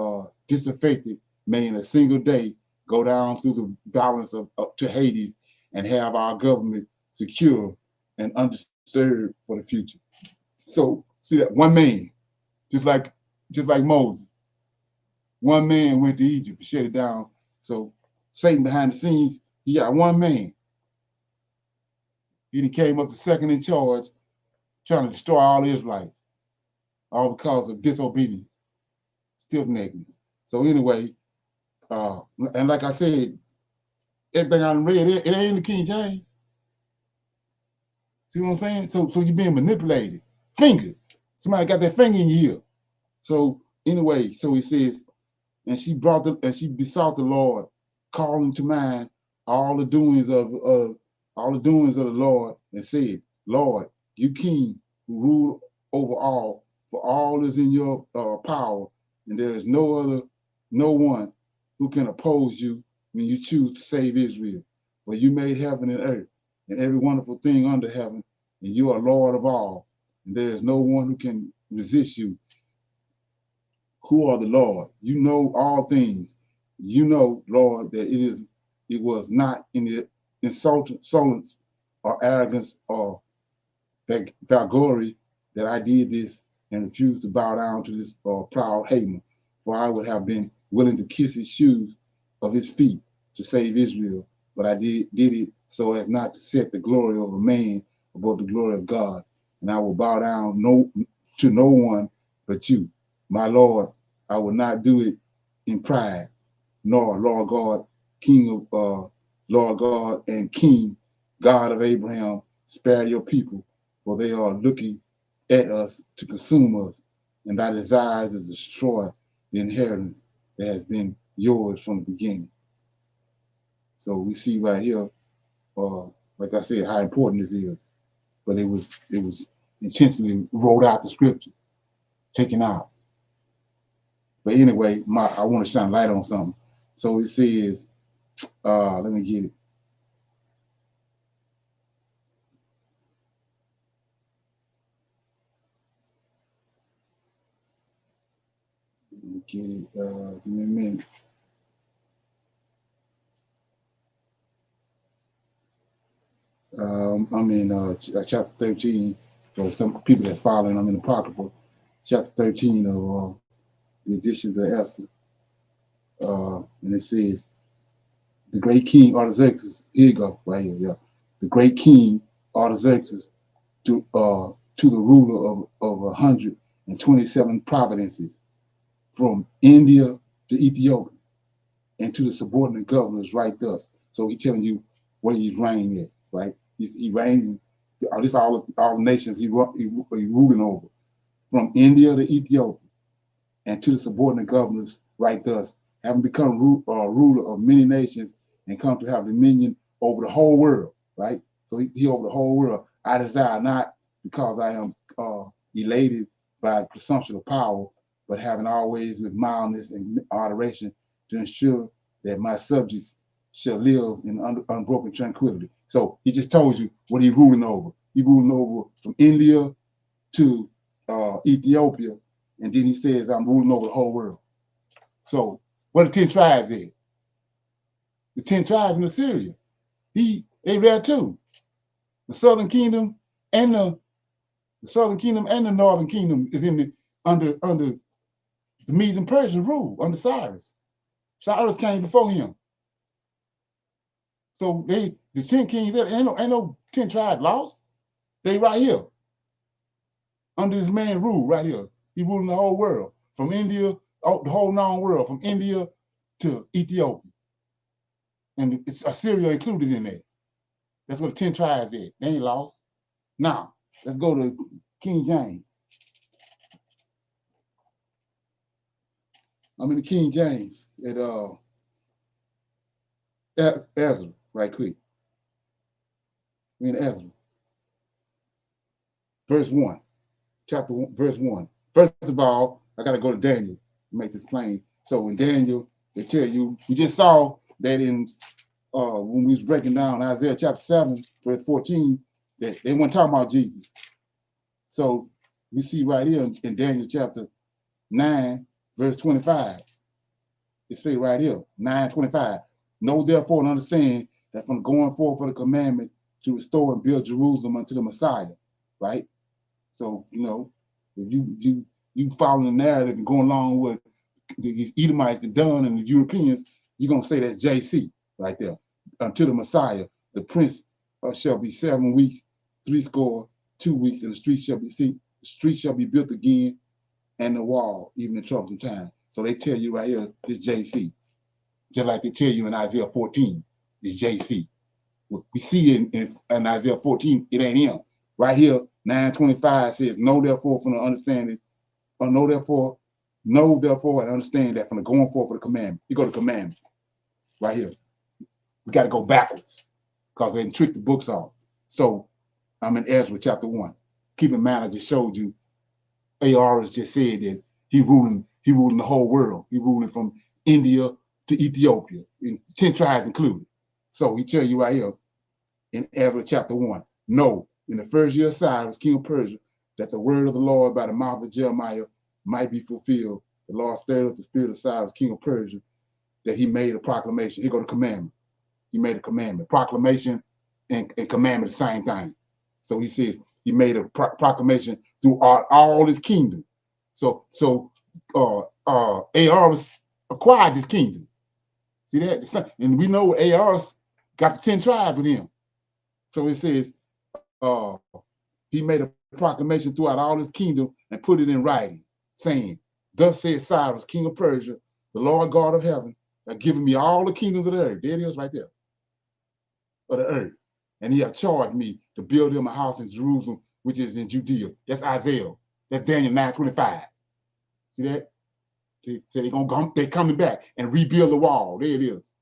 disaffected may in a single day go down through the violence of to Hades, and have our government secure and undisturbed for the future. So see that one man, just like Moses, one man went to Egypt and shut it down. So Satan behind the scenes, he got one man. He came up to second in charge, trying to destroy all the Israelites, all because of disobedience, stiff-neckedness. So anyway, and like I said, everything I read, it ain't the King James. See what I'm saying? So you're being manipulated. Finger. Somebody got that finger in your ear. So anyway, so he says, and she besought the Lord, calling to mind all the doings of the Lord, and said, Lord, you King who rule over all, for all is in your power, and there is no one who can oppose you when you choose to save Israel. For you made heaven and earth and every wonderful thing under heaven, and you are Lord of all, and there is no one who can resist you. who are the Lord. You know all things. You know, Lord, that it was not in the insolence or arrogance or vainglory that I did this and refused to bow down to this proud Haman, for I would have been willing to kiss his shoes of his feet to save Israel, but I did it so as not to set the glory of a man above the glory of God, and I will bow down to no one but you. My Lord, I will not do it in pride, nor Lord God, Lord God and King, God of Abraham, spare your people, for they are looking at us to consume us, and thy desire is to destroy the inheritance that has been yours from the beginning. So we see right here, like I said, how important this is. But it was intentionally wrote out the scriptures, taken out. But anyway, I want to shine light on something. So it says, let me get it. Give me a minute. I'm in chapter 13. For some people that's following, I'm in the Apocrypha, chapter 13 of the editions of Esther. And it says, the great king Artaxerxes, here you go, right here, yeah. The great king Artaxerxes to the ruler of 127 provinces, from India to Ethiopia, and to the subordinate governors right thus. So he's telling you where he's reigning at, right? He reigning, at least all nations he ruling over, from India to Ethiopia, and to the subordinate governors right thus, having become ruler of many nations and come to have dominion over the whole world, right? So he over the whole world. I desire not because I am elated by presumption of power, but having always with mildness and moderation to ensure that my subjects shall live in unbroken tranquility. So he just told you what he's ruling over. He's ruling over from India to Ethiopia, and then he says, I'm ruling over the whole world. So what are the 10 tribes is? The 10 tribes in Assyria. They there too. The southern kingdom and the northern kingdom is under the Medes and Persian rule under Cyrus. Cyrus came before him. So the 10 kings there, ain't no 10 tribes lost. They right here under this man rule right here. He ruling the whole world, from India, the whole known world, from India to Ethiopia. And it's Assyria included in that. That's what the 10 tribes is. They ain't lost. Now, let's go to King James. I'm in the King James at Ezra, right quick. We're in Ezra. Verse 1. Chapter 1, verse 1. First of all, I got to go to Daniel to make this plain. So in Daniel, they tell you, we just saw that in when we was breaking down Isaiah chapter 7, verse 14, that they weren't talking about Jesus. So we see right here in Daniel chapter 9, verse 25. It say right here, 9:25. Know therefore and understand that from going forth for the commandment to restore and build Jerusalem unto the Messiah, right? So, if you following the narrative and going along with these Edomites, the done, and the Europeans, you're gonna say that's JC right there. Until the Messiah, the prince shall be 7 weeks, 62 weeks, and the street shall be built again, and the wall, even in troublesome time. So they tell you right here, this JC. Just like they tell you in Isaiah 14, it's JC. We see in Isaiah 14, it ain't him. Right here, 9:25 says, know therefore from the understanding, or know therefore and understand that from the going forth for the commandment. You go to commandment. Right here. We got to go backwards because they trick the books off. So I'm in Ezra chapter 1. Keep in mind, I just showed you, AR has just said that he ruling the whole world. He ruling from India to Ethiopia, in 10 tribes included. So he tell you right here in Ezra chapter 1, know in the first year of Cyrus, king of Persia, that the word of the Lord by the mouth of Jeremiah might be fulfilled, the Lord stirred up the spirit of Cyrus, king of Persia, that he made a proclamation. Here go the commandment. He made a commandment. Proclamation and commandment, the same thing. So he says he made a proclamation throughout all his kingdom. So AR acquired this kingdom. See that? And we know AR's got the 10 tribes with him. So it says he made a proclamation throughout all his kingdom and put it in writing, saying, thus says Cyrus, king of Persia, the Lord God of heaven, has given me all the kingdoms of the earth. There it is right there. Of the earth. And he have charged me to build him a house in Jerusalem, which is in Judea. That's Isaiah. That's Daniel 9:25. See that? So they're coming back and rebuild the wall. There it is.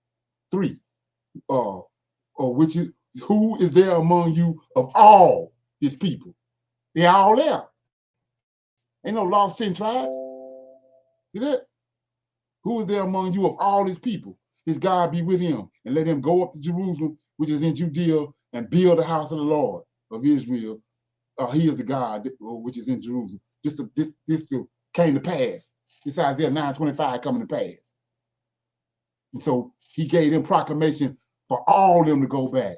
3. Which is who is there among you of all his people? They're all there. Ain't no lost 10 tribes. See that? Who is there among you of all his people? His God be with him, and let him go up to Jerusalem, which is in Judea, and build the house of the Lord of Israel. He is the God which is in Jerusalem. This came to pass. This Isaiah 9:25 coming to pass. And so he gave them proclamation for all of them to go back.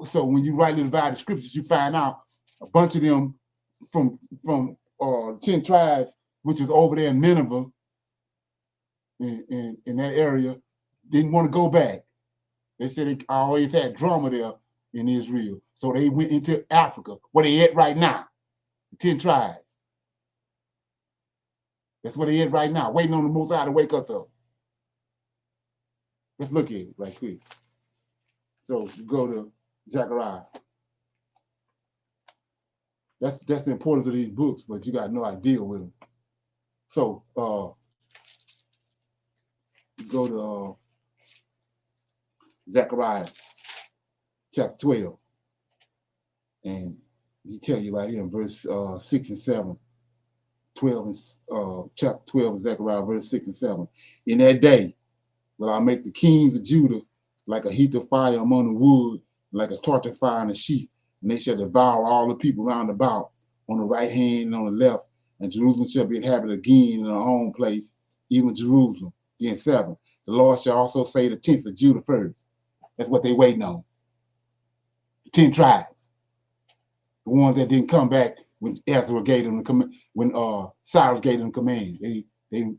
So when you rightly divide the scriptures, you find out a bunch of them from 10 tribes, which was over there in Nineveh, in that area, didn't want to go back. They said they always had drama there in Israel. So they went into Africa, where they at right now, the 10 tribes. That's where they at right now, waiting on the Most High to wake us up. Let's look at it right quick. So you go to Zechariah. That's the importance of these books, but you got to know how to deal with them. So you go to Zechariah chapter 12, and he tell you right here in verse 6 and 7. 12 and chapter 12 of Zechariah, verse 6 and 7. In that day will I make the kings of Judah like a heath of fire among the wood, like a torch fire in a sheaf, and they shall devour all the people round about on the right hand and on the left, and Jerusalem shall be inhabited again in her own place, even Jerusalem. Then 7. The Lord shall also say the tents of Judah first. That's what they waiting on. The 10 tribes. The ones that didn't come back when Ezra gave them the command, when Cyrus gave them the command. They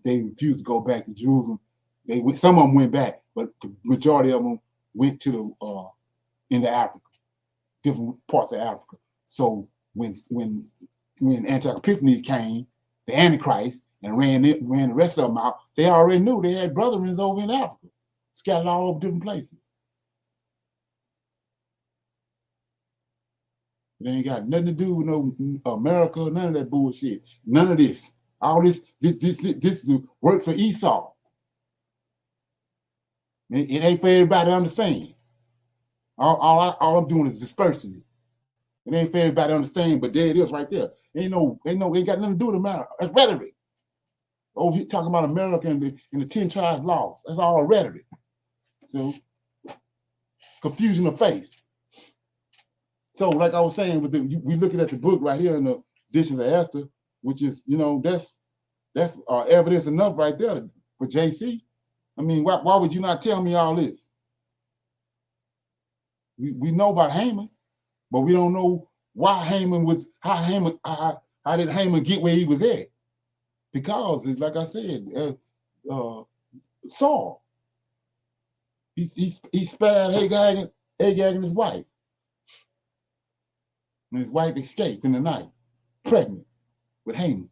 refused to go back to Jerusalem. Some of them went back, but the majority of them went to the into Africa, different parts of Africa. So when Antiochus Epiphanes came, the Antichrist, and ran the rest of them out, they already knew they had brethren over in Africa, scattered all over different places. It ain't got nothing to do with no America, none of that bullshit. None of this. All this is work for Esau. It ain't for everybody to understand. All I'm doing is dispersing it. It ain't for everybody to understand, but there it is right there. Ain't got nothing to do with America. That's rhetoric. Over here talking about America and the 10 tribes laws. That's all rhetoric. So confusion of faith. So, like I was saying, we looking at the book right here in the Editions of Esther, which is, that's evidence enough right there for JC. I mean, why would you not tell me all this? We know about Haman, but we don't know why Haman was, how did Haman get where he was at? Because, like I said, Saul, he spared Agag and his wife. And his wife escaped in the night, pregnant with Haman.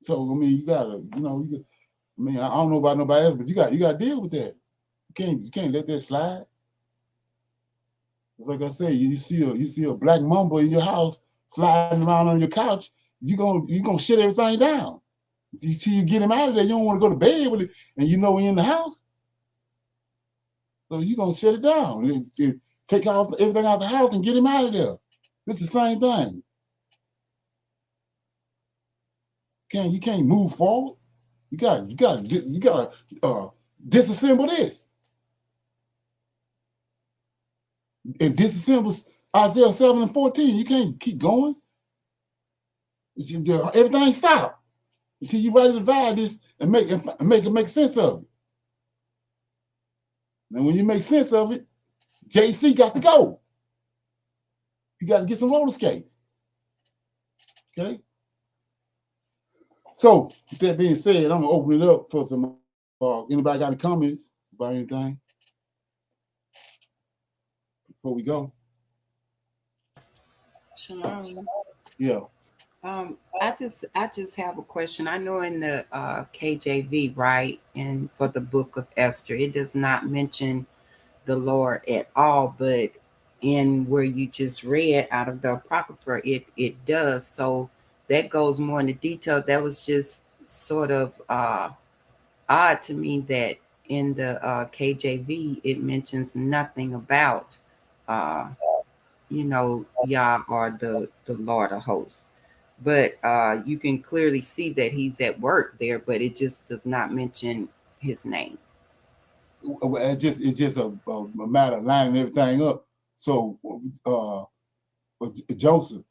So, I mean, you gotta, I don't know about nobody else, but you gotta deal with that. You can't let that slide. It's like I say, you see a black mamba in your house sliding around on your couch, you gonna shut everything down. You see you get him out of there, you don't want to go to bed with it, and he in the house. So you gonna shut it down. Take everything out of the house and get him out of there. It's the same thing. You can't move forward. You gotta disassemble this. And disassemble Isaiah 7 and 14. You can't keep going. everything stop until you ready to divide this and make it make sense of it. And when you make sense of it, JC got to go. You got to get some roller skates. Okay. So with that being said, I'm gonna open it up for some. Anybody got any comments about anything before we go? Shalom. Yeah. I just have a question. I know in the KJV, right, and for the book of Esther, it does not mention the Lord at all, but in where you just read out of the Apocrypha, it does. So that goes more into detail. That was just sort of odd to me that in the KJV it mentions nothing about uh, Yah or the Lord of hosts. But you can clearly see that he's at work there, but it just does not mention his name. It's just a matter of lining everything up. So Joseph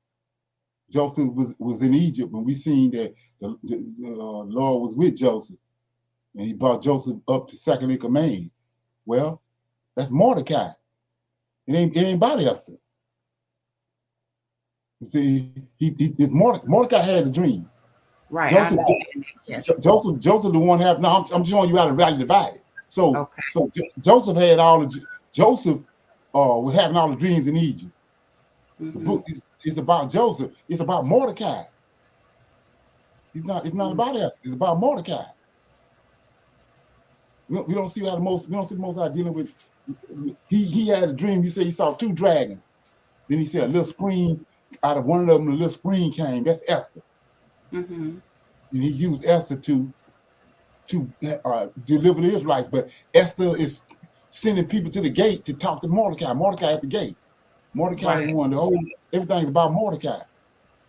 was in Egypt, and we seen that the Lord was with Joseph, and he brought Joseph up to second in command. Well, that's Mordecai. It ain't about Esther. You see, Mordecai had a dream. Right. Joseph, yes. Joseph, the one have. No, I'm showing you how to rightly divide it. So, okay. So Joseph had all the. Joseph was having all the dreams in Egypt. Mm-hmm. The book is about Joseph. It's about Mordecai. It's not about Esther. It's about Mordecai. We don't see how the most. We don't see the Most High dealing with. He had a dream. He said he saw two dragons. Then he said a little spring out of one of them. A little spring came. That's Esther. Mm-hmm. And he used Esther to deliver the Israelites. But Esther is sending people to the gate to talk to Mordecai. Mordecai at the gate. Mordecai right. the one. The whole everything's about Mordecai.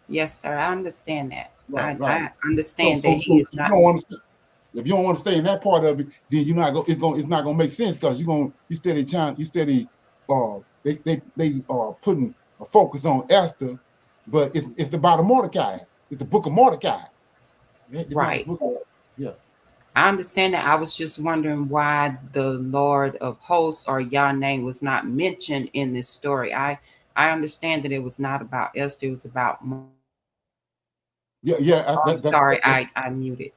Yes, sir. I understand that. Right. I understand So that he is if not. you don't understand, if you don't understand that part of it, then you're not going. It's not gonna make sense because you steady trying. You steady. They putting a focus on Esther, but it's about a Mordecai. It's the book of Mordecai. It's not the Right. book of, yeah. I understand that. I was just wondering why the Lord of hosts or Yah name was not mentioned in this story. I understand that it was not about Esther. It was about. Yeah. I'm sorry, I muted.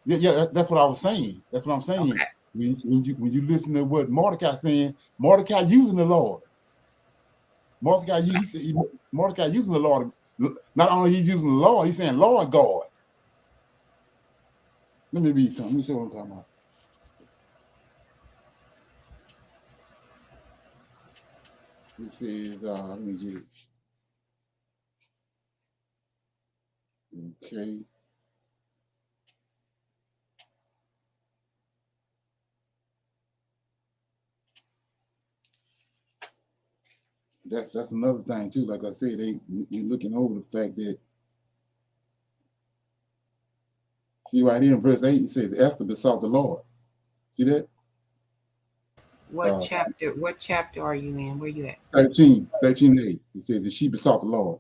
Yeah. That's what I was saying. That's what I'm saying. Okay. When you listen to what Mordecai saying, Mordecai using the Lord. Mordecai using the Lord. Not only he's using the Lord, he's saying Lord God. Let me read something. Let me see what I'm talking about. This is let me get it. Okay. That's another thing too. Like I said, you're looking over the fact that, see right here in verse 8, it says Esther besought the Lord. See that? What chapter? What chapter are you in? Where you at? 13 8. It says that she besought the Lord.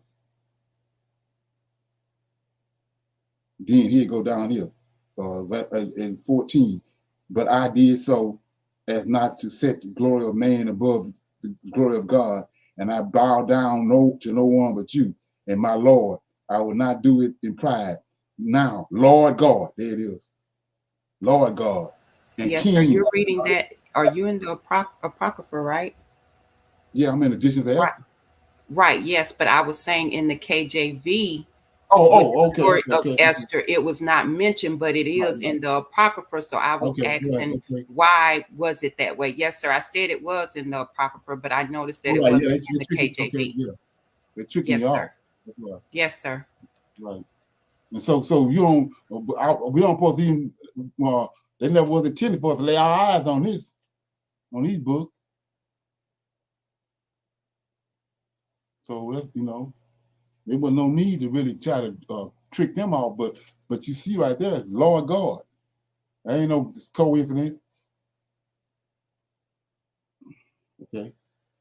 Then here go down here, in 14. But I did so as not to set the glory of man above the glory of God, and I bow down to no one but you, and my Lord. I will not do it in pride. Now, Lord God, there it is, Lord God, and Yes, sir. King. You're reading that. Are you in the Apocrypha, right? Yeah, I'm in Editions of Right. Esther. Right. Yes, but I was saying in the KJV with the Okay, story of okay. Esther, it was not mentioned, but it is Right. in the Apocrypha. So I was asking, why was it that way? Yes, sir. I said it was in the Apocrypha, but I noticed that it wasn't in the KJV. Okay, yeah, they're tricking Yes, you sir. off. Right. Yes, sir. Right. And so you don't. We don't supposed to even. They never was intended for us to lay our eyes on these books. So that's there was no need to really try to trick them off. But you see right there, it's Lord God. There ain't no coincidence. Okay.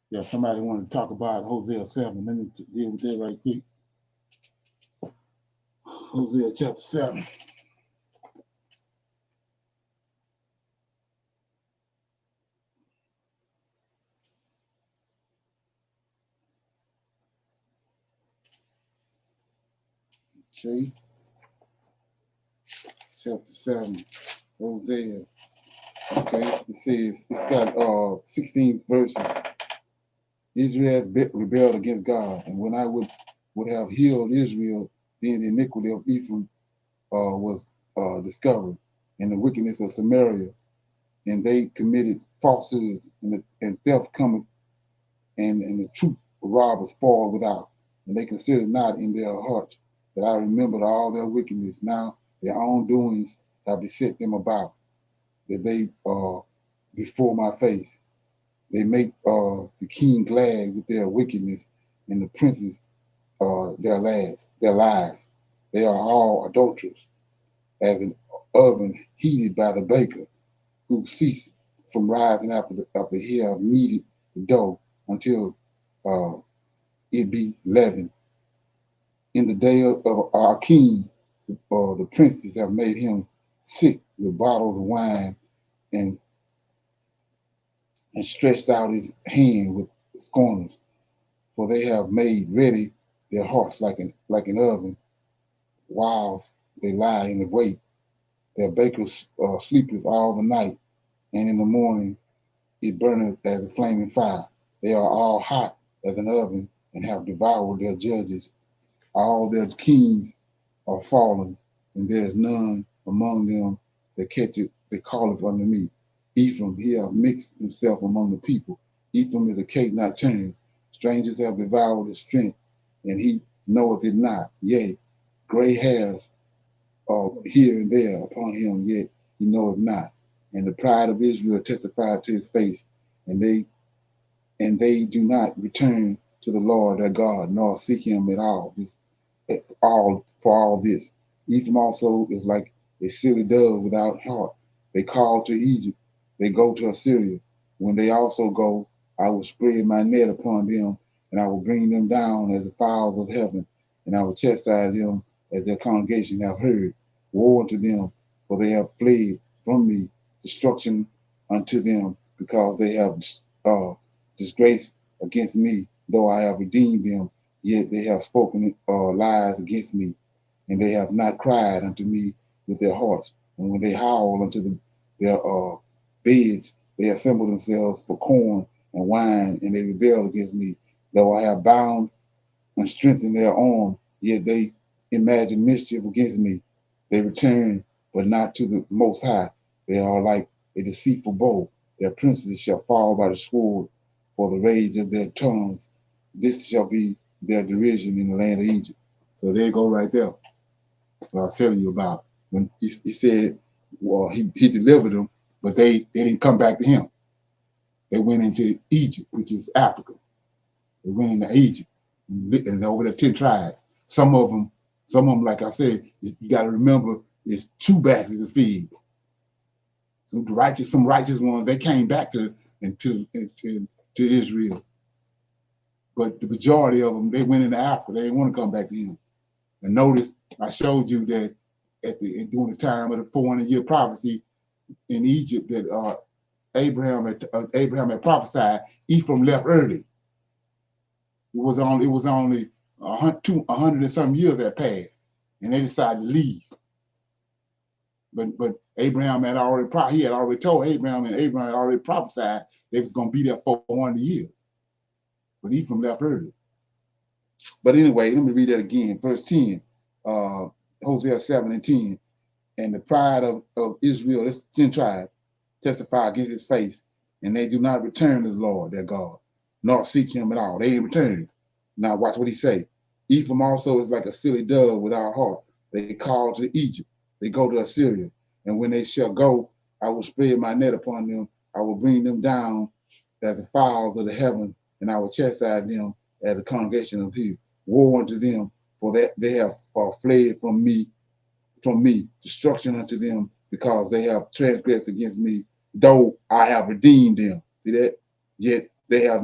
Yeah, somebody wanted to talk about Hosea 7. Let me deal with that right quick. Hosea chapter 7. Okay. Chapter 7. Hosea. Okay. It says, it's got 16 verses. Israel has rebelled against God, and when I would have healed Israel, then the iniquity of Ephraim was discovered, and the wickedness of Samaria, and they committed falsehoods, and theft cometh, and the truth robbed spoiled without, and they considered not in their hearts that I remembered all their wickedness. Now their own doings have beset them about, that they before my face. They make the king glad with their wickedness, and the princes their lies. They are all adulterers, as an oven heated by the baker, who cease from rising after he have kneaded the dough until uh, it be leavened. In the day of our king, the princes have made him sick with bottles of wine, and stretched out his hand with scorners, for they have made ready their hearts like an oven, whilst they lie in the wait. Their bakers sleepeth all the night, and in the morning it burneth as a flaming fire. They are all hot as an oven, and have devoured their judges. All their kings are fallen, and there is none among them that calleth unto me. Ephraim, he hath mixed himself among the people. Ephraim is a cake not turned. Strangers have devoured his strength, and he knoweth it not. Yea, gray hairs are here and there upon him, yet he knoweth not. And the pride of Israel testified to his face, and they do not return to the Lord their God, nor seek him at all. For all this. Ephraim also is like a silly dove without heart. They call to Egypt, they go to Assyria. When they also go, I will spread my net upon them, and I will bring them down as the fowls of heaven, and I will chastise them as their congregation have heard. Woe unto them, for they have fled from me, destruction unto them, because they have disgraced against me, though I have redeemed them. Yet they have spoken lies against me, and they have not cried unto me with their hearts. And when they howl unto their beds, they assemble themselves for corn and wine, and they rebel against me. Though I have bound and strengthened their arm, yet they imagine mischief against me. They return, but not to the Most High. They are like a deceitful bow. Their princes shall fall by the sword, for the rage of their tongues. This shall be their derision in the land of Egypt. So there you go right there. What I was telling you about. When he said, well, he delivered them, but they didn't come back to him. They went into Egypt, which is Africa. They went into Egypt, and over there 10 tribes. Some of them, like I said, you got to remember, it's 2 baskets of figs. Some righteous ones, they came back to Israel. But the majority of them, they went into Africa. They didn't want to come back to him. And notice, I showed you that during the time of the 400-year prophecy in Egypt, that Abraham had prophesied, Ephraim left early. It was only 100 and some years that passed, and they decided to leave. But Abraham had already told Abraham, and Abraham had already prophesied they was going to be there for 400 years. But Ephraim left early. But anyway, let me read that again. Verse 10, Hosea 7 and 10. And the pride of Israel, this 10 tribes, testify against his face, and they do not return to the Lord their God, nor seek him at all. They ain't returned. Now watch what he say. Ephraim also is like a silly dove without heart. They call to Egypt. They go to Assyria. And when they shall go, I will spread my net upon them. I will bring them down as the fowls of the heaven, and I will chastise them as the congregation of Hebrew. Woe unto them, for that they have fled from me, destruction unto them, because they have transgressed against me, though I have redeemed them. See that? Yet they have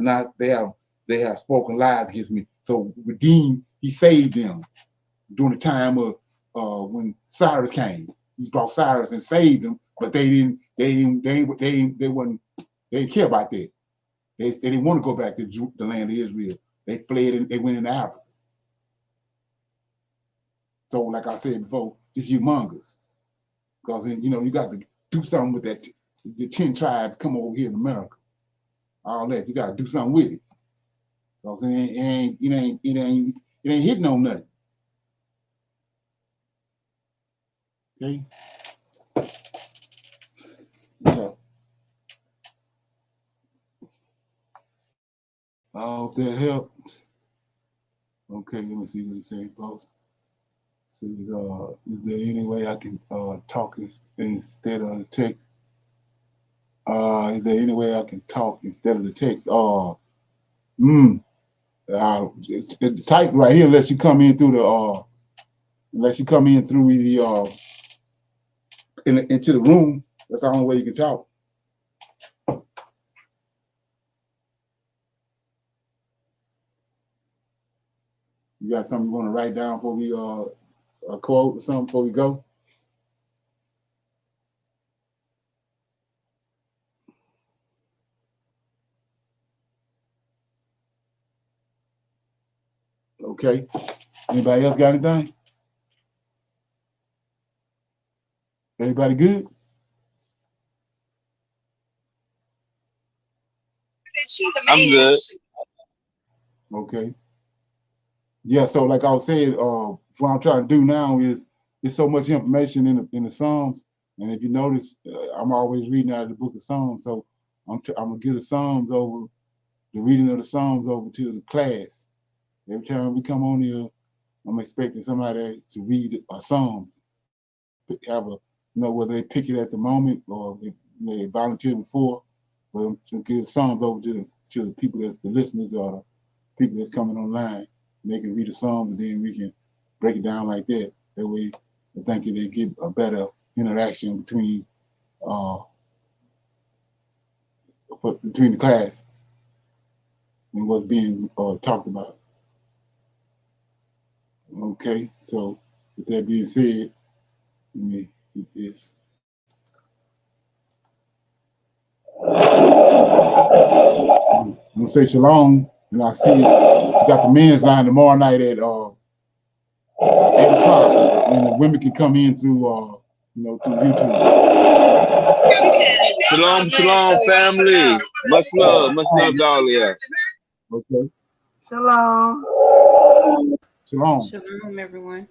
spoken lies against me. So redeemed, he saved them during the time of when Cyrus came. He brought Cyrus and saved them, but they didn't care about that. They didn't want to go back to the land of Israel. They fled and they went into Africa. So, like I said before, it's humongous. Because, you know, you got to do something with that. The 10 tribes come over here in America. All that, you got to do something with it. Because it ain't hitting on nothing. Okay? Yeah. I hope that helped. Okay, let me see what it says, folks. So, is there any way I can talk instead of the text? Is there any way I can talk instead of the text? It's type right here unless you come in through the into the room. That's the only way you can talk. You got something you want to write down before we a quote or something before we go? Okay. Anybody else got anything? Everybody good? I'm good. Okay. Yeah, so like I was saying, what I'm trying to do now is there's so much information in the Psalms, and if you notice, I'm always reading out of the book of Psalms. So I'm gonna give the reading of the Psalms over to the class. Every time we come on here, I'm expecting somebody to read a Psalms, whether they pick it at the moment or they volunteer before, but to give Psalms over to the people that's the listeners or the people that's coming online. They can read the Psalms, and then we can break it down like that. That way, I think they get a better interaction between the class and what's being talked about. Okay, so with that being said, let me get this. I'm gonna say shalom, and I see you got the men's line tomorrow night at 8 o'clock, and the women can come in through through YouTube. Shalom, shalom, family. Much love to all of you. Okay. Shalom. Shalom. Shalom, everyone.